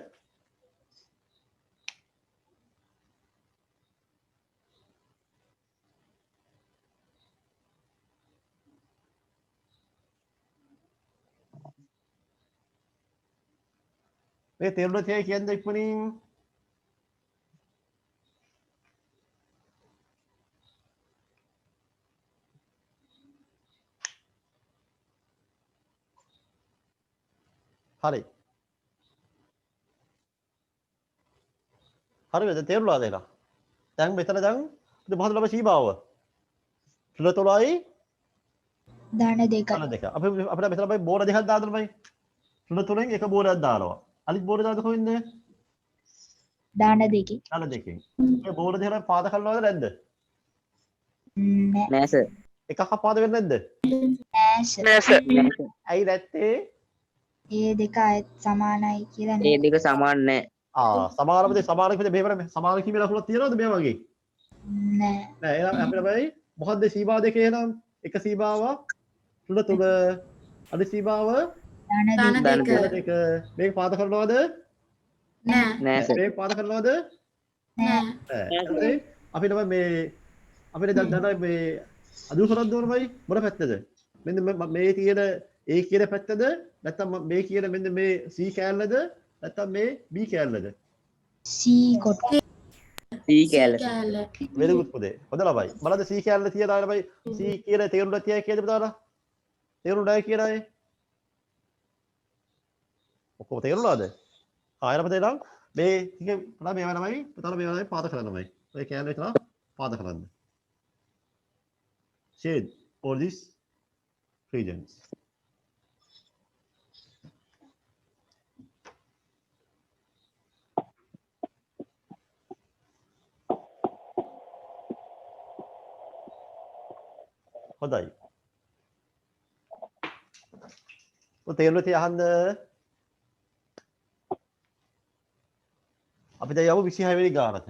මේ තේරුණා තියයි කියන්නේ ඉක්මනින් හරි හරිද තේරුණාද එහෙනම් දැන් මෙතන දැන් මොකද ළම සීමාව රුල 3යි ධන දෙකයි. ධන දෙක අපිට මෙතන අපි බෝර දෙකක් දාන්න ළමයි රුල 3ෙන් එක බෝරයක් දානවා අනිත් බෝර දාන්න කොහෙන්ද ධන දෙකේ. ධන දෙකෙන් ඒ බෝර දෙක පාද කරනවද නැද්ද නෑ සර්. එකක් පාද වෙන්නේ නැද්ද නෑ සර්. ඇයි නැත්තේ ඒ දෙක අයත් සමානයි කියලා ඒ දෙක සමාන නෑ. සමානමද සමානකද මේවර සමාන කීමේ ලකුණක් තියෙනවද මේ වගේ නෑ. නෑ එහෙනම් අපිට බයි මොකද්ද සීමා දෙකේ එහෙනම් එක සීමාවක් රුල 3 අනිත් සීමාව ධන ධන දෙක. දෙක. මේක පාද කරනවද නෑ. නෑ සර්. මේක පාද කරනවද නෑ. නෑ අපිට මේ අපිට දැන් මේ අදුර කරන් දෝනමයි මොන පැත්තද මෙන්න මේ තියෙන A කියන පැත්තද නැත්නම් මේ කියන මෙන්න මේ C කෑල්ලද නැත්නම් මේ B කෑල්ලද C කොට. සී කෑල්ල. කෑල්ල. very good පුතේ. හොඳ ළමයි. බලන්න C කැලේ තියලා ළමයි C කියන තේරුම් නැති අය කියද පුතාලා? තේරුම් නැහැ කියන අය. ඔක්කොම තේරුණාද? ආයෙත් පුතේ නම් මේ ටික පුතා මේවා ළමයි පුතාලා මේවා ළමයි පාද කරන්න ළමයි. ඔය කැලේ විතර පාද කරන්න. shade all these regions. හොඳයි. ඔය තේරුණා තිය අහන්න. අපි දැන් යමු 26 වෙනි ගානට.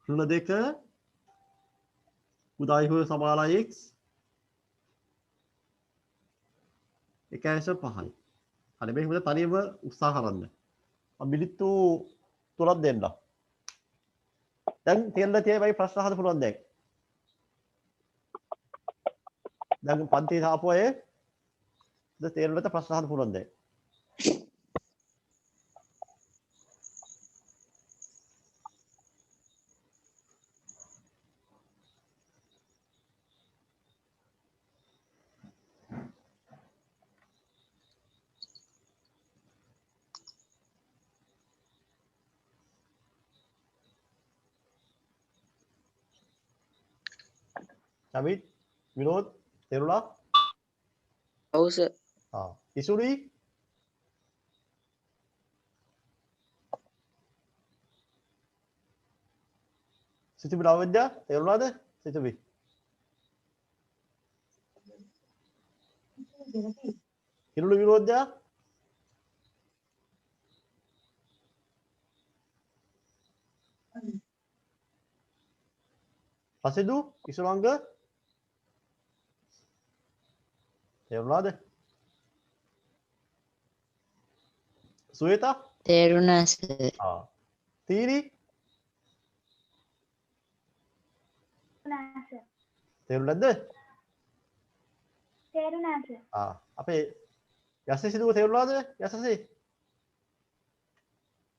ඍණ 2 උදායි හොය සමානයි x 1.5යි. හරි මේක මොකද තනියම උත්සාහ කරන්න. මම මිනිත්තු 3ක් දෙන්න. දැන් තේරෙලා තියෙයි ප්‍රශ්න අහන්න පුළුවන් දැන්. දැන් පන්තියේ ආපු අය දැන් තේරෙලා ප්‍රශ්න අහන්න පුළුවන් දැන්. Amit, Vinod, තේරුණා? ඔව් සර්. ඉසුරි? සිතුබි නවවිද්‍යා තේරුණාද? සිතුබි. කිරුළු විනෝද්‍යා? පසෙදු ඉසුරංග තේරුණාද? සුවේතා? තේරුණා සර්. තීරි? තේරුණාද? තේරුණා සර්. අපේ යසසේ සිදුව තේරුණාද? යසසේ?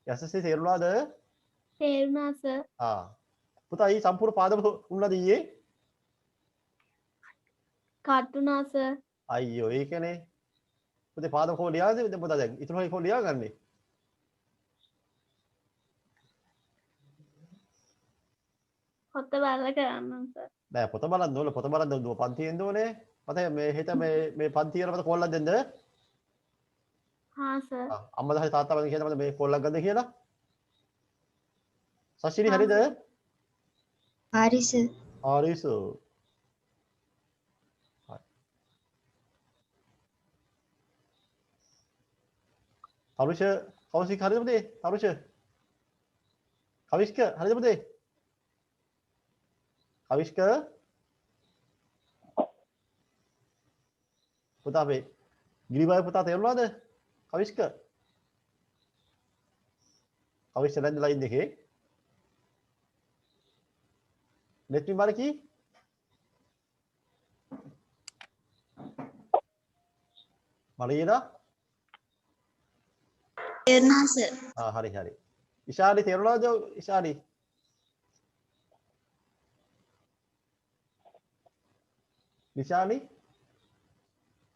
යසසේ තේරුණාද? තේරුණා සර්. පුතා ඊ සම්පූර්ණ පාදම උන්නද ඊයේ? කටුණා සර්. අයියෝ ඒකනේ. පුතේ පාදම කොහොම ලියාද? දැන් පුතා දැන් ඉතුරු හරි කොහොම ලියාගන්නේ? පොත බලලා කරන්නම් සර්. නෑ පොත බලන්න ඕන පොත බලන්න දුව පන්තියෙන් දෝනේ. මට මේ හෙට මේ පන්තියට මට කෝල්ලක් දෙන්න. හා සර්. අම්මලා හරි තාත්තා මගෙන් කියනවා මට මේ කෝල්ලක් ගන්න කියලා. සශිනි හරිද? හරි සර්. හරි සර්. තරුෂ කෞසික හරිද පුතේ? තරුෂ කවිෂ්ක හරිද පුතේ? කවිෂ්ක පුතා මේ ගිරිබායි පුතා තේරුණාද? කවිෂ්ක කවිෂ්ක නැද්ද ලයින් එකේ? let me marki Marina? තේරුණා සර්. හරි හරි. ඉෂානි තේරුණාද? ඉෂානි. නිෂානි?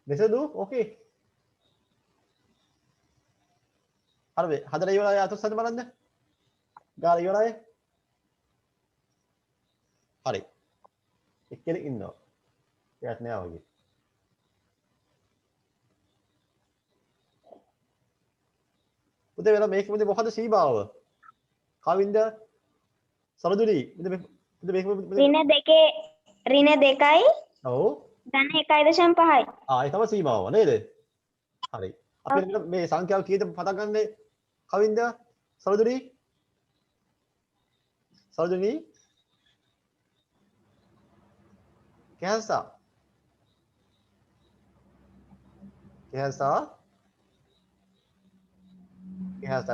දෙසදු? ඕකේ. හරි හදලා ඉවරයි අතොස් හද බලන්න. ගාලා ඉවරයි. හරි. එක්කෙනෙක් ඉන්නවා. එයාට නෑ වගේ. පුතේ වෙන මේක මොකද මොකද සීමාව? කවින්ද සරදුනි මේක ඍණ 2යි ඔව් ධන 1.5යි. ඒ තමයි සීමාව නේද? හරි. අපි මේ සංඛ්‍යාව කීයද පටන් ගන්නෙ? කවින්ද සරදුනි සරදුනි කැන්සා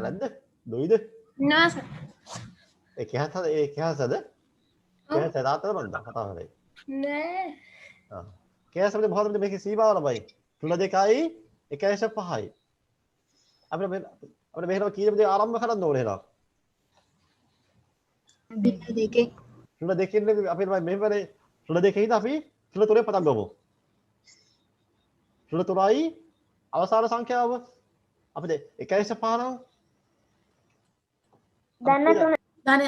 නැද්ද? දොයිද? නෑ සර්. ඒ කැන්සාද? කැන්සා තාත්තද මන්ද කතා කරේ. නෑ. කැන්සාද මොකද්ද මේකේ සීමාව ළමයි? 3 2යි 1.5යි. අපිට මෙහෙම කීයද ආරම්භ කරන්න ඕනේ එහෙනම්. රින දෙකෙන්. ඍණ දෙකෙන් අපි මෙහෙමනේ ඍණ දෙකෙන් අපි ඍණ තුනේ පටන් ගමු. ඍණ තුනයි අවසාන සංඛ්‍යාව අපිට 1.5 පාරව. දන්න තුන. ධන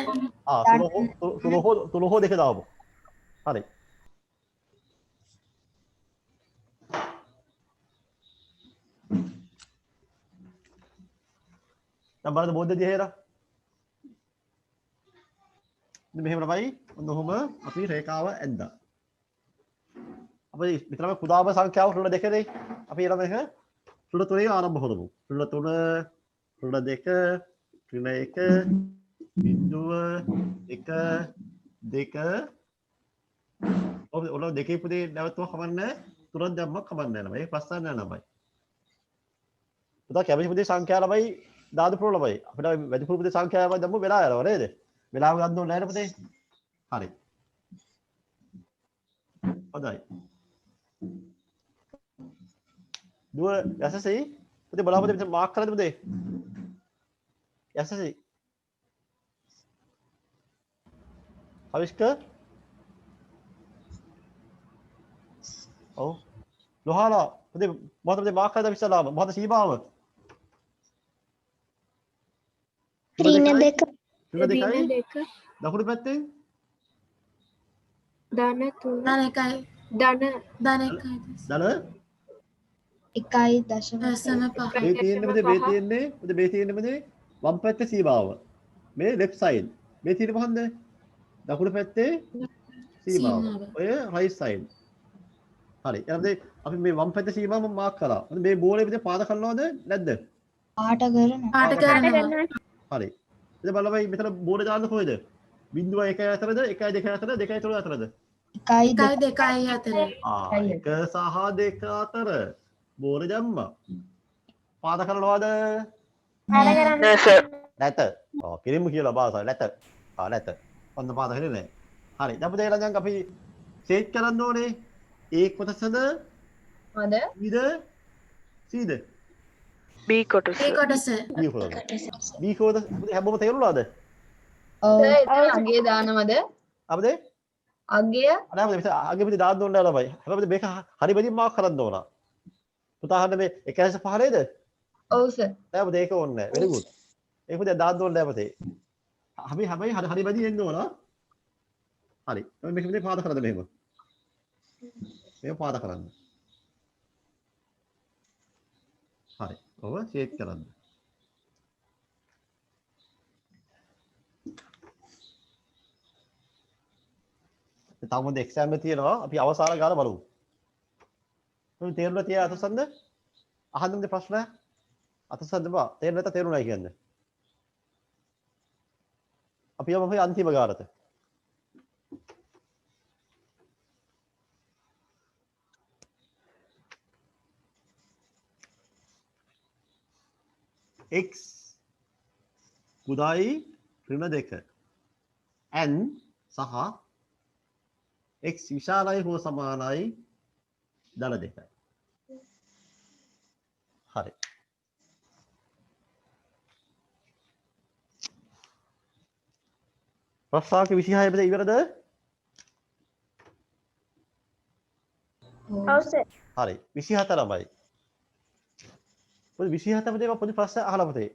තුන හෝ දෙක දාමු. හරි. දැන් බලන්න බෝධිය දිහේලා. ඉතින් මෙහෙම තමයි ඔන්නෝම අපි රේඛාව ඇද්දා. අපි විතරම කුඩාම සංඛ්‍යාව ඍණ දෙකනේ. අපි ඊළඟ එක ඍණ තුනේ ආරම්භ කරමු. ඍණ තුන, ඍණ දෙක, ඍණ එක, බිංදුව, එක, දෙක. ඔන්න දෙකේ පුතේ නැවතුම කමන්නේ තුනක් දැම්මක් කමන්නේ නැහැ. ඒක ප්‍රශ්න නෑ ළමයි. පුතා කැමති පුතේ සංඛ්‍යා ළමයි දාද පුර ළමයි. අපිට වැඩි පුර පුතේ සංඛ්‍යාව දැම්මු වෙලා යනවා නේද? වෙලාව ගන්න ඕනේ නැහැ පුතේ. හරි. හොඳයි. දුව යසසී පුතේ බලන්න පුතේ මෙතන මාක් කරලාද පුතේ? යසසී. අවිෂ්ක. ඔව්. ලෝහාලා පුතේ මොකද පුතේ මාක් කරලාද ඉස්සලාම? මොකද සීමාව? රින දෙක. ඍණ දෙකයි. දෙක දකුණු පැත්තෙන් ධන 3 ධන 1යි ධන 1යි දල 1.5. මේ තියෙන්නේ පුතේ වම් පැත්තේ සීමාව. මේ left side. මේ තියෙන්නේ මොකන්ද? දකුණු පැත්තේ සීමාව. ඔය right side. හරි. එහෙනම් අපි මේ වම් පැත්තේ සීමාව මාක් කරා. මේ බෝලේ විතර පාද කරනවද නැද්ද? පාට කරනවා. පාට කරනවා හරි. ඉතින් බලමයි මෙතන බෝලේ දාන්න කොහෙද? 0.1 අතරද 1.2 අතරද 2.3 අතරද? 1යි 2යි අතර 1 සහ 2 අතර බෝලේ දැම්මා. පාද කරනවද? පාද කරන්න. නෑ සර්. නැත. ඔව් කිරිම කියලා භාෂාව නැත. නැත. ඔන්න පාද කරේ නැහැ. හරි. දැන් පුතේ ළඟ අපි සේට් කරන්න ඕනේ. ඒ කොටසද? මොකද? ඊද? සීද? B කොටස. ඒ කොටස බී කොටස. බී කොටස පුතේ හැමෝම තේරුණාද? ඔව්. අගේ දානවද? අපදේ? අගය අනේ අපිට අගේ පිටි දාන්න ඕනේ නෑ ළමයි. හැබැයි මේක හරි බැදී මාක් කරන්න ඕන. පුතා අහන්න මේ 1.5 නේද? ඔව් සර්. නෑ පුතේ ඒක ඕනේ නෑ. very good. ඒක පුතේ දාන්න ඕනේ නෑ පුතේ. අපි හැබැයි හරි බැදී එන්න ඕන. හරි. මේක පුතේ පාද කරන්න මෙහෙම. මේක පාද කරන්න. හරි. ඔව ෂේප් කරන්න. තව මොකද එක්සෑම් එක තියෙනවා. අපි අවසාන ගාන බලමු. මේ තේරුණා තියා අතසන්ද? අහන්නද ප්‍රශ්න? අතසන්ද බා තේරුණා නැත්නම් තේරුණායි කියන්නේ. අපි යමු මේ අන්තිම ගානට. x කුඩායි ඍණ 2 n සහ x විශාලයි හෝ සමානයි ධන 2යි. හරි. ප්‍රශ්නාංක 26 බද ඉවරද? ඔව් සර්. හරි. 24 ළමයි. පොඩි 27 පදේ පොඩි ප්‍රශ්න අහලා පුතේ.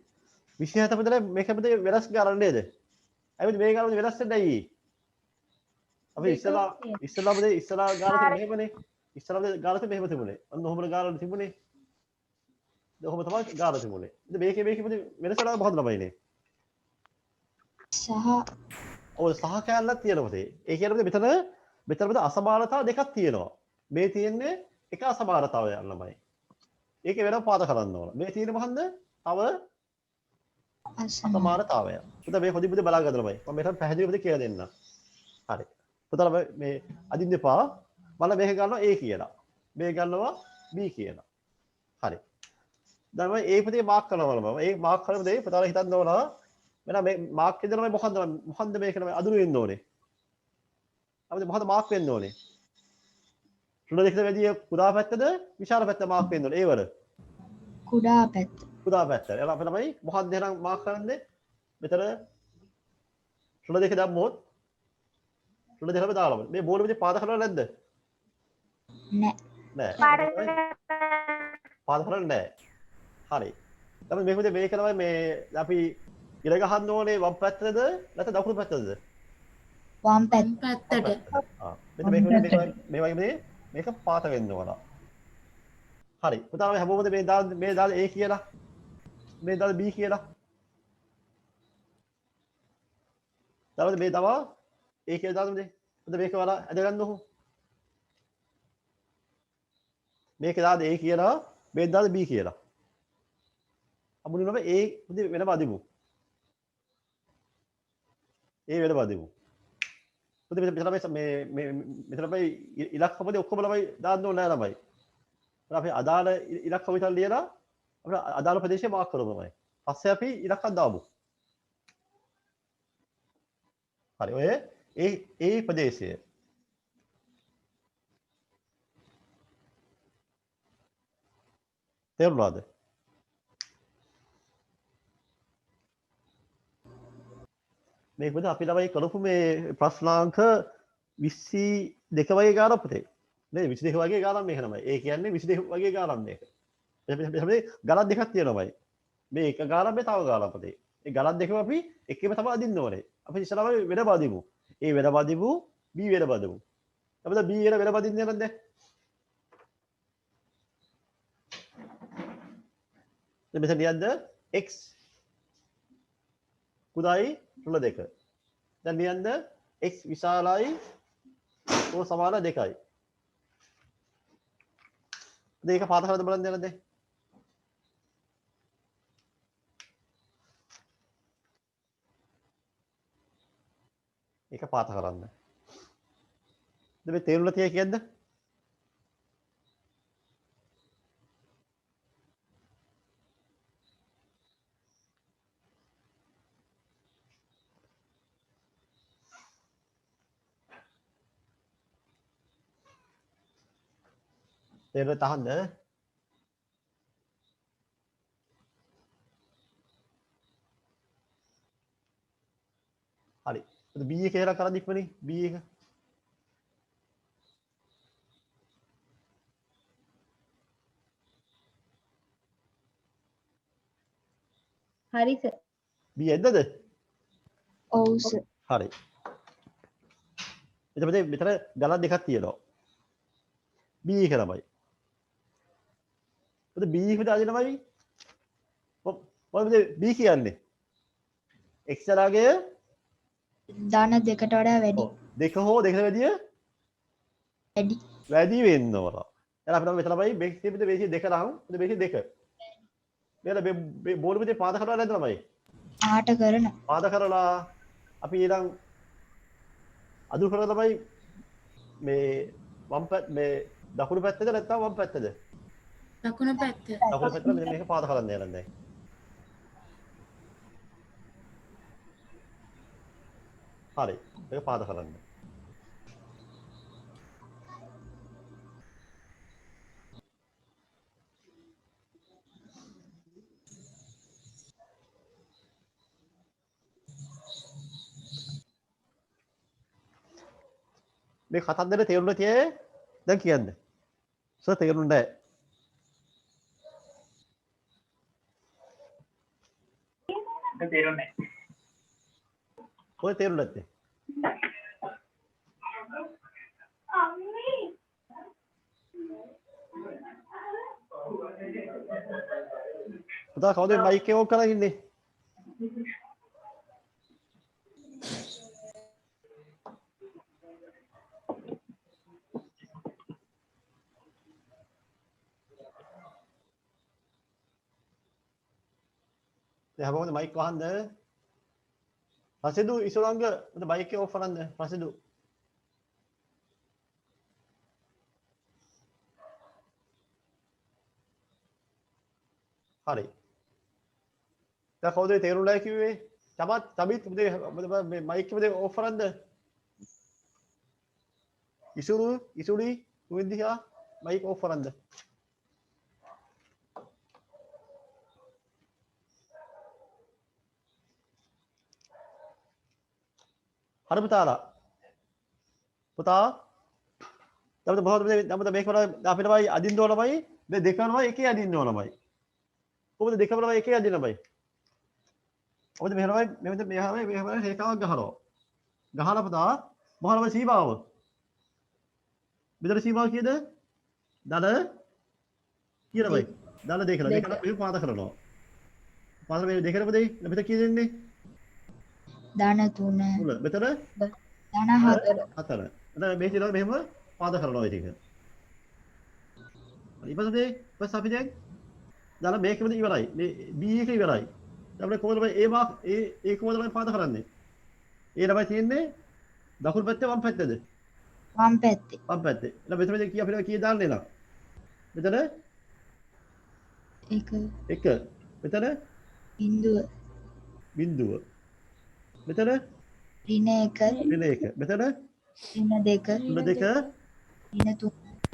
27 පදේ මේක පදේ වෙනස් ගන්න නේද? ඇයි මේ ගාන වෙනස් වෙන්නේ ඇයි? අපි ඉස්සලා පදේ ඉස්සලා ගාන මෙහෙමනේ. ඉස්සලා පදේ ගාන මෙහෙම තිබුණේ. අන්න ඔහොම ගාන තිබුණේ. ඔහොම තමයි ගාන තිබුණේ. ඉතින් මේකේ පදේ වෙනසලා මොකද ළමයිනේ? සහ ඔය සහ කැලලක් තියෙනවා පුතේ. ඒ කියන්නේ මෙතන පදේ අසමානතා දෙකක් තියෙනවා. මේ තියෙන්නේ එක අසමානතාවයක් ළමයි. ඒකේ වෙනම පාද කරන්න ඕන. මේ තියෙන්නේ මොකන්ද? තව අසමානතාවය. පුතා මේ හොදි පුතේ බලා ගන්න ළමයි. මම මෙතන පැහැදිලිව කියලා දෙන්නම්. හරි. පුතා මේ අදින්න එපා. මම මේක ගන්නවා A කියලා. මේ ගන්නවා B කියලා. හරි. දැන් මම A පුතේ මාක් කරනවා මම. ඒ මාක් කරන දේ පුතාලා හිතන්න ඕන. මෙන්න මේ මාක් දෙනවා මොකන්ද මේක නම අඳුරු වෙන්න ඕනේ. අපිට මොකද මාක් වෙන්න ඕනේ? ඍණ දෙකට වැඩි කුඩා පැත්තද විශාල පැත්ත මාක් වෙන්න ඕනේ ඒවල. කුඩා පැත්ත. කුඩා පැත්ත. එහෙනම් අපි තමයි මොකක්ද එහෙනම් මාක් කරන්නේ? මෙතන සුළ දෙක දැම්මොත් සුළ දෙකම දාලා. මේ බෝල විදිහේ පාද කරලා නැද්ද? නෑ. නෑ. පාද කරලා නෑ. හරි. තමයි මේක විදිහේ මේක තමයි මේ අපි ඉර ගහන්න ඕනේ වම් පැත්තද නැත්නම් දකුණු පැත්තද? වම් පැත්ත. පැත්තට. ආ. මෙතන මේක විදිහේ මේ වගේ මේක පාත වෙන්න ඕන. හරි. පුතාලා හැමෝමද මේ දාලා A කියලා. මේ දාලා B කියලා. දාලා මේ දවා A කියලා දාලා මේ. හොඳ මේක වල ඇද ගන්නකො. මේක දාලා A කියලා, මේ දාලා B කියලා. අමුණු නම A වෙනම අදිමු. A වෙනම අදිමු. පුතේ මෙතන මෙතන අපි ඉලක්කපොතේ ඔක්කොම ළමයි දාන්න ඕනේ නෑ ළමයි. අපි අදාළ ඉලක්ක විතර ලියලා අපිට අදාළ ප්‍රදේශය මාක් කරමු තමයි. පස්සේ අපි ඉලක්කක් දාමු. හරි. ඔය ඒ ප්‍රදේශය. තේරුණාද? මේක විතර අපි ළමයි කරපු මේ ප්‍රශ්නාංක 22 වගේ ගානක් පුතේ. නේද 22 වගේ ගානක් මේක තමයි. ඒ කියන්නේ 22 වගේ ගානක් මේක. මේ ගලක් දෙකක් තියෙනවායි. මේ එක ගානක් මේ තව ගානක් පුතේ. මේ ගලක් දෙකම අපි එකෙම තමයි අදින්න ඕනේ. අපි ඉස්සරහම වෙන බදිමු. ඒ වෙන බදිමු B වෙන බදිමු. අපිට B වෙන බදින්නේ නැද්ද? දැන් මෙතන ලියද්ද x කුඩායි රුල දෙක. දැන් ලියන්න x විශාලයි O සමාන 2යි. මේක පාත කරලා බලන්න යනද? ඒක පාත කරන්න. දැන් මේ තේරුණා තිය කියද්ද? තේරුණා තහන්න? හරි. B එක කියලා කරන් ඉක්මනින් B එක. හරි සර්. B එද්දද? ඔව් සර්. හරි. එතකොට මෙතන ගලක් දෙකක් තියෙනවා. B එක තමයි. එතකොට B එකට අදිනවයි මොකද B කියන්නේ? x තරගය දාන දෙකට වඩා වැඩි. දෙක හෝ දෙකට වැඩිය වැඩි. වැඩි වෙන්න ඕන. එහෙනම් අපිට මෙතන තමයි බේස් තිබෙන්නේ බේස් දෙක නම් බේස් දෙක. මෙතන මේ බෝඩ් එකේ පාද කරලා නැද්ද ළමයි? ආට කරන. පාද කරලා අපි ඊළඟ අදුර කරලා තමයි මේ වම් පැත්ත මේ දකුණු පැත්තද නැත්නම් වම් පැත්තද? දකුණු පැත්ත. දකුණු පැත්තට මෙන්න මේක පාද කරන්න යනවා දැන්. හරි. මේක පාද කරන්න. මේ කතන්දර තේරුණා තියේ දැන් කියන්න. සර් තේරුණා නැහැ. තේරුන්නේ කොහේ තේරුණා නැත්තේ? පුතා කවුද මයික් එක ඕන් කරලා ඉන්නේ? දැන් හැමෝම මයික් වහන්න. රසිදු ඉසුරංග මයික් එක ඕෆ් කරන්න. රසිදු. හරි. දැන් කවුද තේරුණා කිව්වේ? තබිත් මේ මයික් එක ඕෆ් කරන්න. ඉසුරි විද්‍යා මයික් ඕෆ් කරන්න. හරි පුතාලා. පුතා දැන් මොකද මේක අපිට බයි අදින්න ඕනමයි මේ දෙකමයි එකේ අදින්න ඕනමයි. කොහොමද දෙකම බයි එකේ අදින්න බයි? ඔබද මෙහෙමයි රේඛාවක් ගහනවා. ගහලා පුතා මොහොතම සීමාව. මෙතන සීමාව කීයද? දල කීයද බයි? දල දෙකලා මෙහෙම පාද කරනවා. පාද මේ දෙකම දෙයි. මෙතන කී දෙන්නේ? ධන 3 මෙතන ධන 4 4. එතන මේ තියලා මෙහෙම පාද කරනවා ඒක. ඊපස්සේ අපි දැන් දාලා මේකෙම ඉවරයි. මේ B එක ඉවරයි. අපිට කොහොමද ඒ කොහොමද පාද කරන්නේ? ඒ ළමයි තියෙන්නේ දකුණු පැත්තේ වම් පැත්තේද? වම් පැත්තේ. වම් පැත්තේ. එහෙනම් මෙතන කී අපිට කී දාන්නේ නම්? මෙතන 1. මෙතන බිංදුව. මෙතන ඍණ 1 ඍණ 1. මෙතන ඍණ 2 ඍණ 2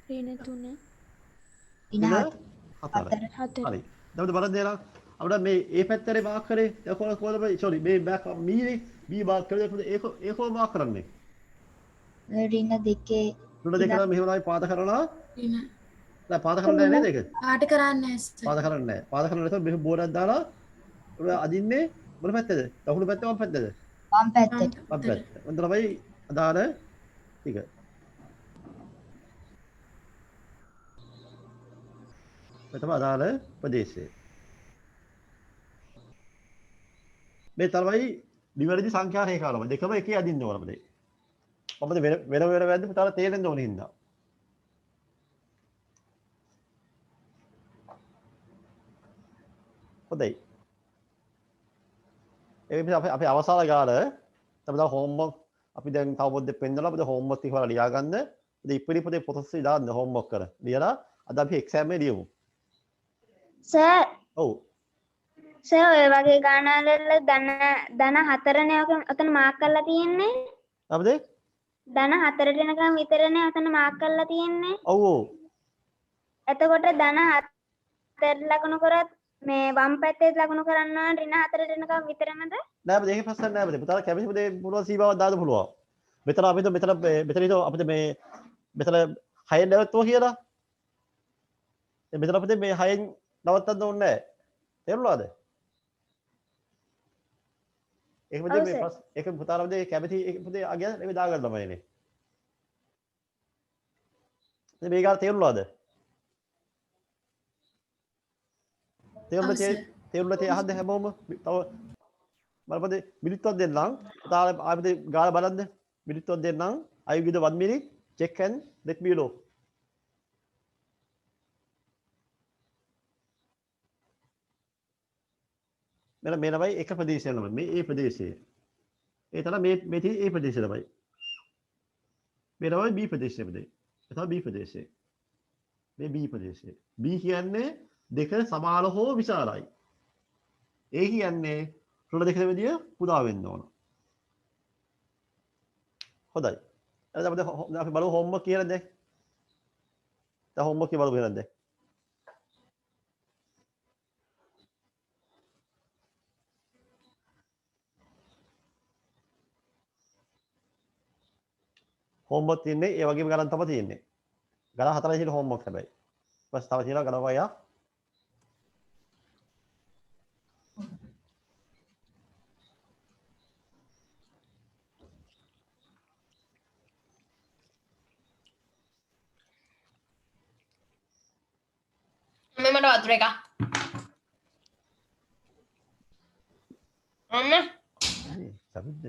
ඍණ 3 ඍණ 4 හරි. දැන් බලන්න දෙනවා. අපිට මේ A පැත්තේ මාක් කරේ කොහොමද sorry මේ බෑක් මීනේ B මාක් කරේ ඒක කොහොමද මාක් කරන්නේ? ඍණ 2 ඍණ 2 නම් මෙහෙම තමයි පාද කරනවා. ඍණ නෑ පාද කරන්නේ නැහැ නේද ඒක? පාට කරන්නේ නැහැ සර්. පාද කරන්නේ නැහැ. පාද කරන්නේ නැත්නම් මෙහෙම බෝඩයක් දාලා ඔය අදින්නේ මොන පැත්තේද? දකුණු පැත්තේ වම් පැත්තේද? වම් පැත්තට. වම් පැත්තේ. ඔන්න තමයි අදාළ ටික. මේ තමයි අදාළ ප්‍රදේශය. මේ තමයි නිවැරදි සංඛ්‍යා රේඛාවම දෙකම එකේ අදින්න ඕනම දෙයි. මොකද වෙන වැද්ද පුතාලා තේරෙන්න ඕනේ හින්දා. හොඳයි. ඒ නිසා අපි අවසාන ගාන තමයි හෝම්වර්ක් අපි දැන් තව පොඩ්ඩක් පෙන්නලා අපිට හෝම්වර්ක් ටික කරලා ලියා ගන්න. ඉතින් ඉපිරි පොතේ දාන්න හෝම්වර්ක් කර. ලියලා අද අපි එක්සෑම් එකේ ලියමු. සර් ඔව්. සර් ඔය වගේ ගානවල ධන 4නේ ඔතන මාක් කරලා තියෙන්නේ. අපිට ධන 4ට එනකම් විතරනේ ඔතන මාක් කරලා තියෙන්නේ. ඔව් ඔව්. එතකොට ධන 4 ලකුණු කරත් මේ වම් පැත්තේ ලකුණු කරන්න ඕන ඍණ 4ට එනකම් විතරමද? නෑ අපිට ඒක ප්‍රශ්න නෑ අපිට. පුතාලා කැමති පුතේ පුළුවන් සීමාවක් දාන්න පුළුවන්. මෙතන අපිට අපිට මේ මෙතන 6ෙන් නැවතුවා කියලා. මෙතන අපිට මේ 6ෙන් නවත්තන්න ඕනේ නෑ. තේරුණාද? ඒක පුතේ මේ ඒක පුතාලා පුතේ කැමති ඒක පුතේ අගය මේ දාගන්න ළමයිනේ. ඉතින් මේක තේරුණාද? තේරුණා තේ අහන්න හැමෝම තව බලපද මිනිත්තුවක් දෙන්නම්. තාලා ආපද ගාලා බලන්න. මිනිත්තුවක් දෙන්නම්. I will give the 1 minute. Check and let me know. මේ ළමයි එක ප්‍රදේශයක් ළමයි. මේ A ප්‍රදේශයේ. ඒ තමයි මේ තියෙන A ප්‍රදේශය ළමයි. මේ ළමයි B ප්‍රදේශයේ මේ තමයි B ප්‍රදේශයේ. මේ B ප්‍රදේශයේ. B කියන්නේ දෙක සමාන හෝ විශාලයි. A කියන්නේ රුල දෙක විදිය පුදා වෙන්න ඕන. හොඳයි. එතකොට අපි බලමු හෝම්වර්ක් කියලා දැන්. දැන් හෝම්වර්ක් කියලා බලමු එහෙනම් දැන්. හෝම්වර්ක් තියෙන්නේ ඒ වගේම ගණන් තමයි තියෙන්නේ. ගණන් 4යි තියෙන හෝම්වර්ක් හැබැයි. බස් තව තියෙනවා ගණන් වගයක්. මට වතුර එක. අම්මා සබුද්ද.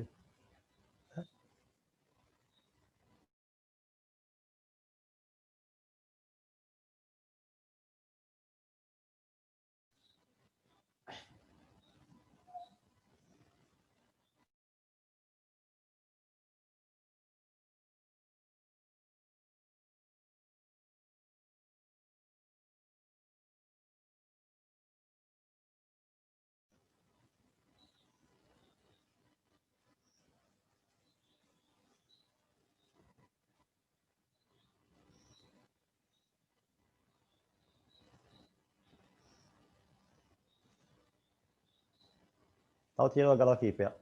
තව තියෙනවා ගණන් කීපයක්.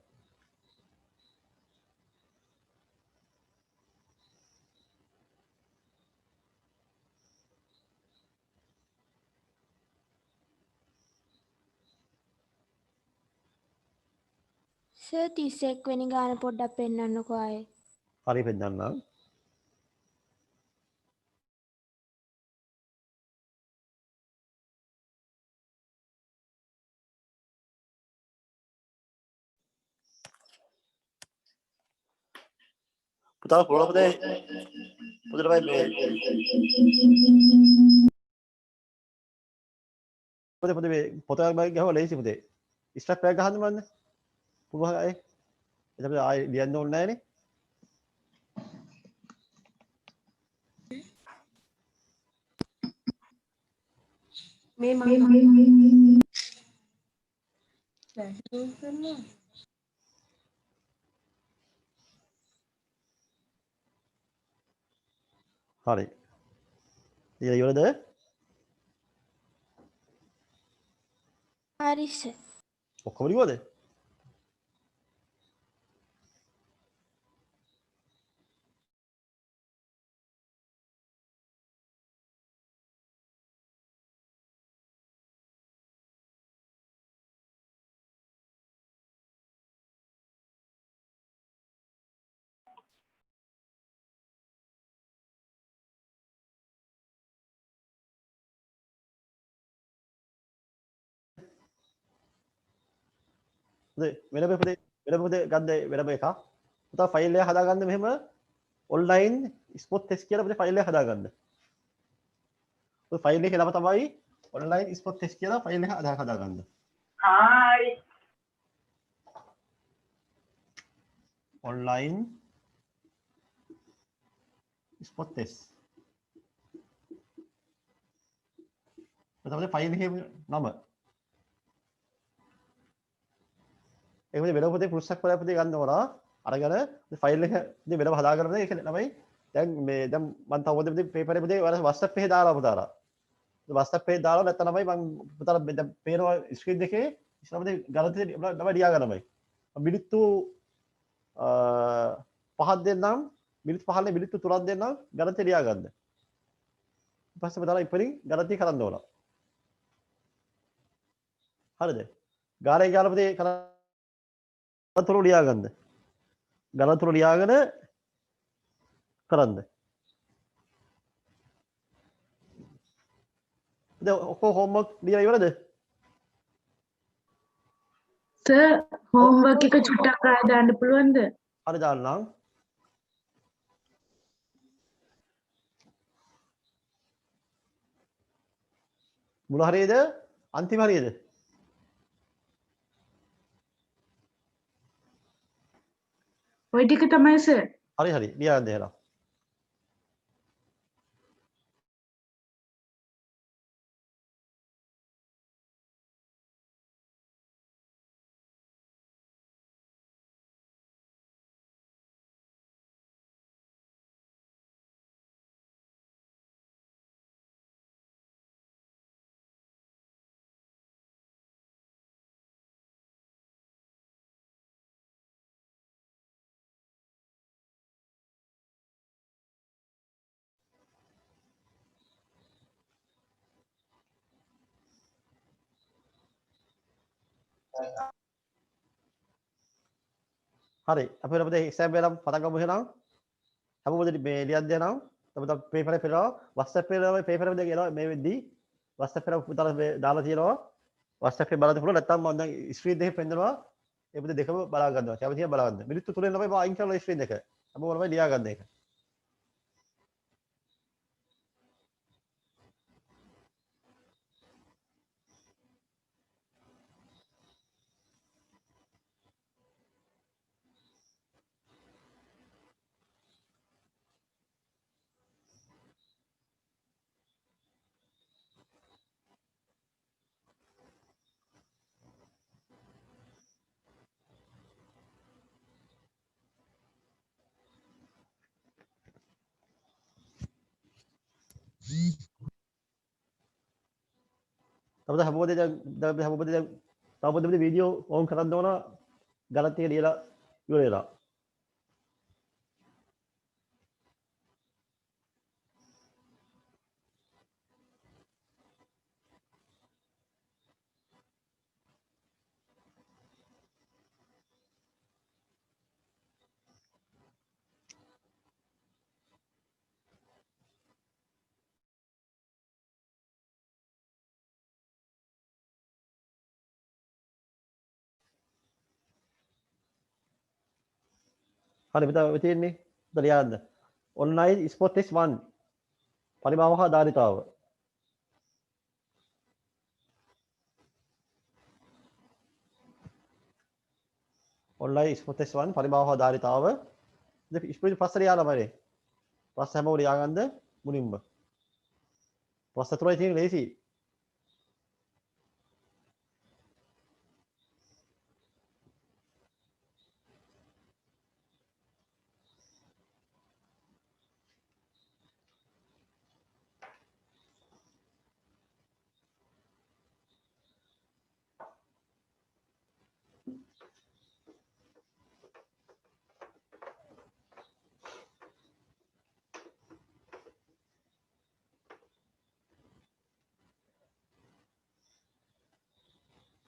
සර් 31 වෙනි ගාන පොඩ්ඩක් පෙන්වන්නකෝ ආයේ. හරි පෙන්නන්නම්. පුතා පොළොපදේ පුතට මේ පුතේ මේ පොත බෑග් ගහව ලේසි පුතේ. ස්ට්‍රැප් එක ගහන්න මන්න. පුළුවන් අය. එතකොට ආයෙ ලියන්න ඕනේ නැහැනේ. මේ මම කරනවා. හරි. ඊළඟ ඉවරද? හරි සර්. ඔක්කොම ලියුවද? වෙනම පුතේ ගන්න වෙනම එකක්. පුතා ෆයිල් එක හදාගන්න මෙහෙම ඔන්ලයින් ස්පොට් ටෙස්ට් කියලා පුතේ ෆයිල් එක හදාගන්න. ඔය ෆයිල් එකේ නම තමයි ඔන්ලයින් ස්පොට් ටෙස්ට් කියලා ෆයිල් එක හදාගන්න. Hi online spot test. ඔය තමයි ෆයිල් එකේ නම. ඒක වෙනම පුතේ පුරුෂක් වල පුතේ ගන්න ඕන. අරගෙන ෆයිල් එක ඉතින් වෙනම හදාගන්න පුතේ ඒක තමයි දැන් මේ දැන් මම තව පොතේ පේපර් එකේ පුතේ WhatsApp එකේ දාලා පුතාලා. WhatsApp එකේ දාලා නැත්නම් තමයි මම පුතාලා දැන් පේනවා ස්ක්‍රීන් එකේ ඉස්සරහ පුතේ ගණිතේ නම ලියා ගන්නමයි. මිනිත්තු 5ක් දෙන්නම් මිනිත්තු 15 මිනිත්තු 3ක් දෙන්නම් ගණිතේ ලියා ගන්න. ඊට පස්සේ පුතාලා ඉපරින් ගණිතය කරන්න ඕන. හරිද? ගානේ ගාලා පුතේ ගණතුරු ලියා ගන්න. ගණතුරු ලියාගෙන කරන්න. දැන් ඔක්කොම හෝම්වර්ක් ලියලා ඉවරද? සර් හෝම්වර්ක් එක චුට්ටක් ආයෙ දාන්න පුළුවන්ද? හරි දාන්නම්. මුල හරියද? අන්තිම හරියද? ওই ටික තමයි සර්. හරි හරි ලියා ගන්න එහෙනම්. හරි අපි අපේ එක්සෑම් එක නම් පටන් ගමු එහෙනම් හැමෝම මේ ලියන්න දෙනවා තමයි පේපර් එක පෙරලා WhatsApp එකේ පේපර් එක දෙක එනවා මේ වෙද්දි WhatsApp එක පුතාලා මේ දාලා තියෙනවා WhatsApp එකේ බලන්න පුළුවන් නැත්නම් මම දැන් ස්ක්‍රීන් එකේ පෙන්නනවා ඒ පුතේ දෙකම බලා ගන්නවා කැමතියි බලා ගන්න මිනිත්තු 3 ළමයි මම අයින් කරලා ස්ක්‍රීන් එක හැමෝම ළමයි ලියා ගන්න ඒක තමයි හැමෝම දැන් හැමෝම දැන් තව පොඩි වීඩියෝ ඕන් කරන්න ඕන ගණන් ටික ලියලා ඉවර වෙලා හරි මෙතන තියෙන්නේ. උතන ලියන්න. online sport test 1 පරිභාව හා ධාරිතාව. online sport test 1 පරිභාව හා ධාරිතාව. ඉතින් ඉස්පිරි ප්‍රශ්න ලියා ළමයි. ප්‍රශ්න හැමෝම ලියාගන්න මුලින්ම. ප්‍රශ්න තුනයි තියෙන්නේ ලේසි.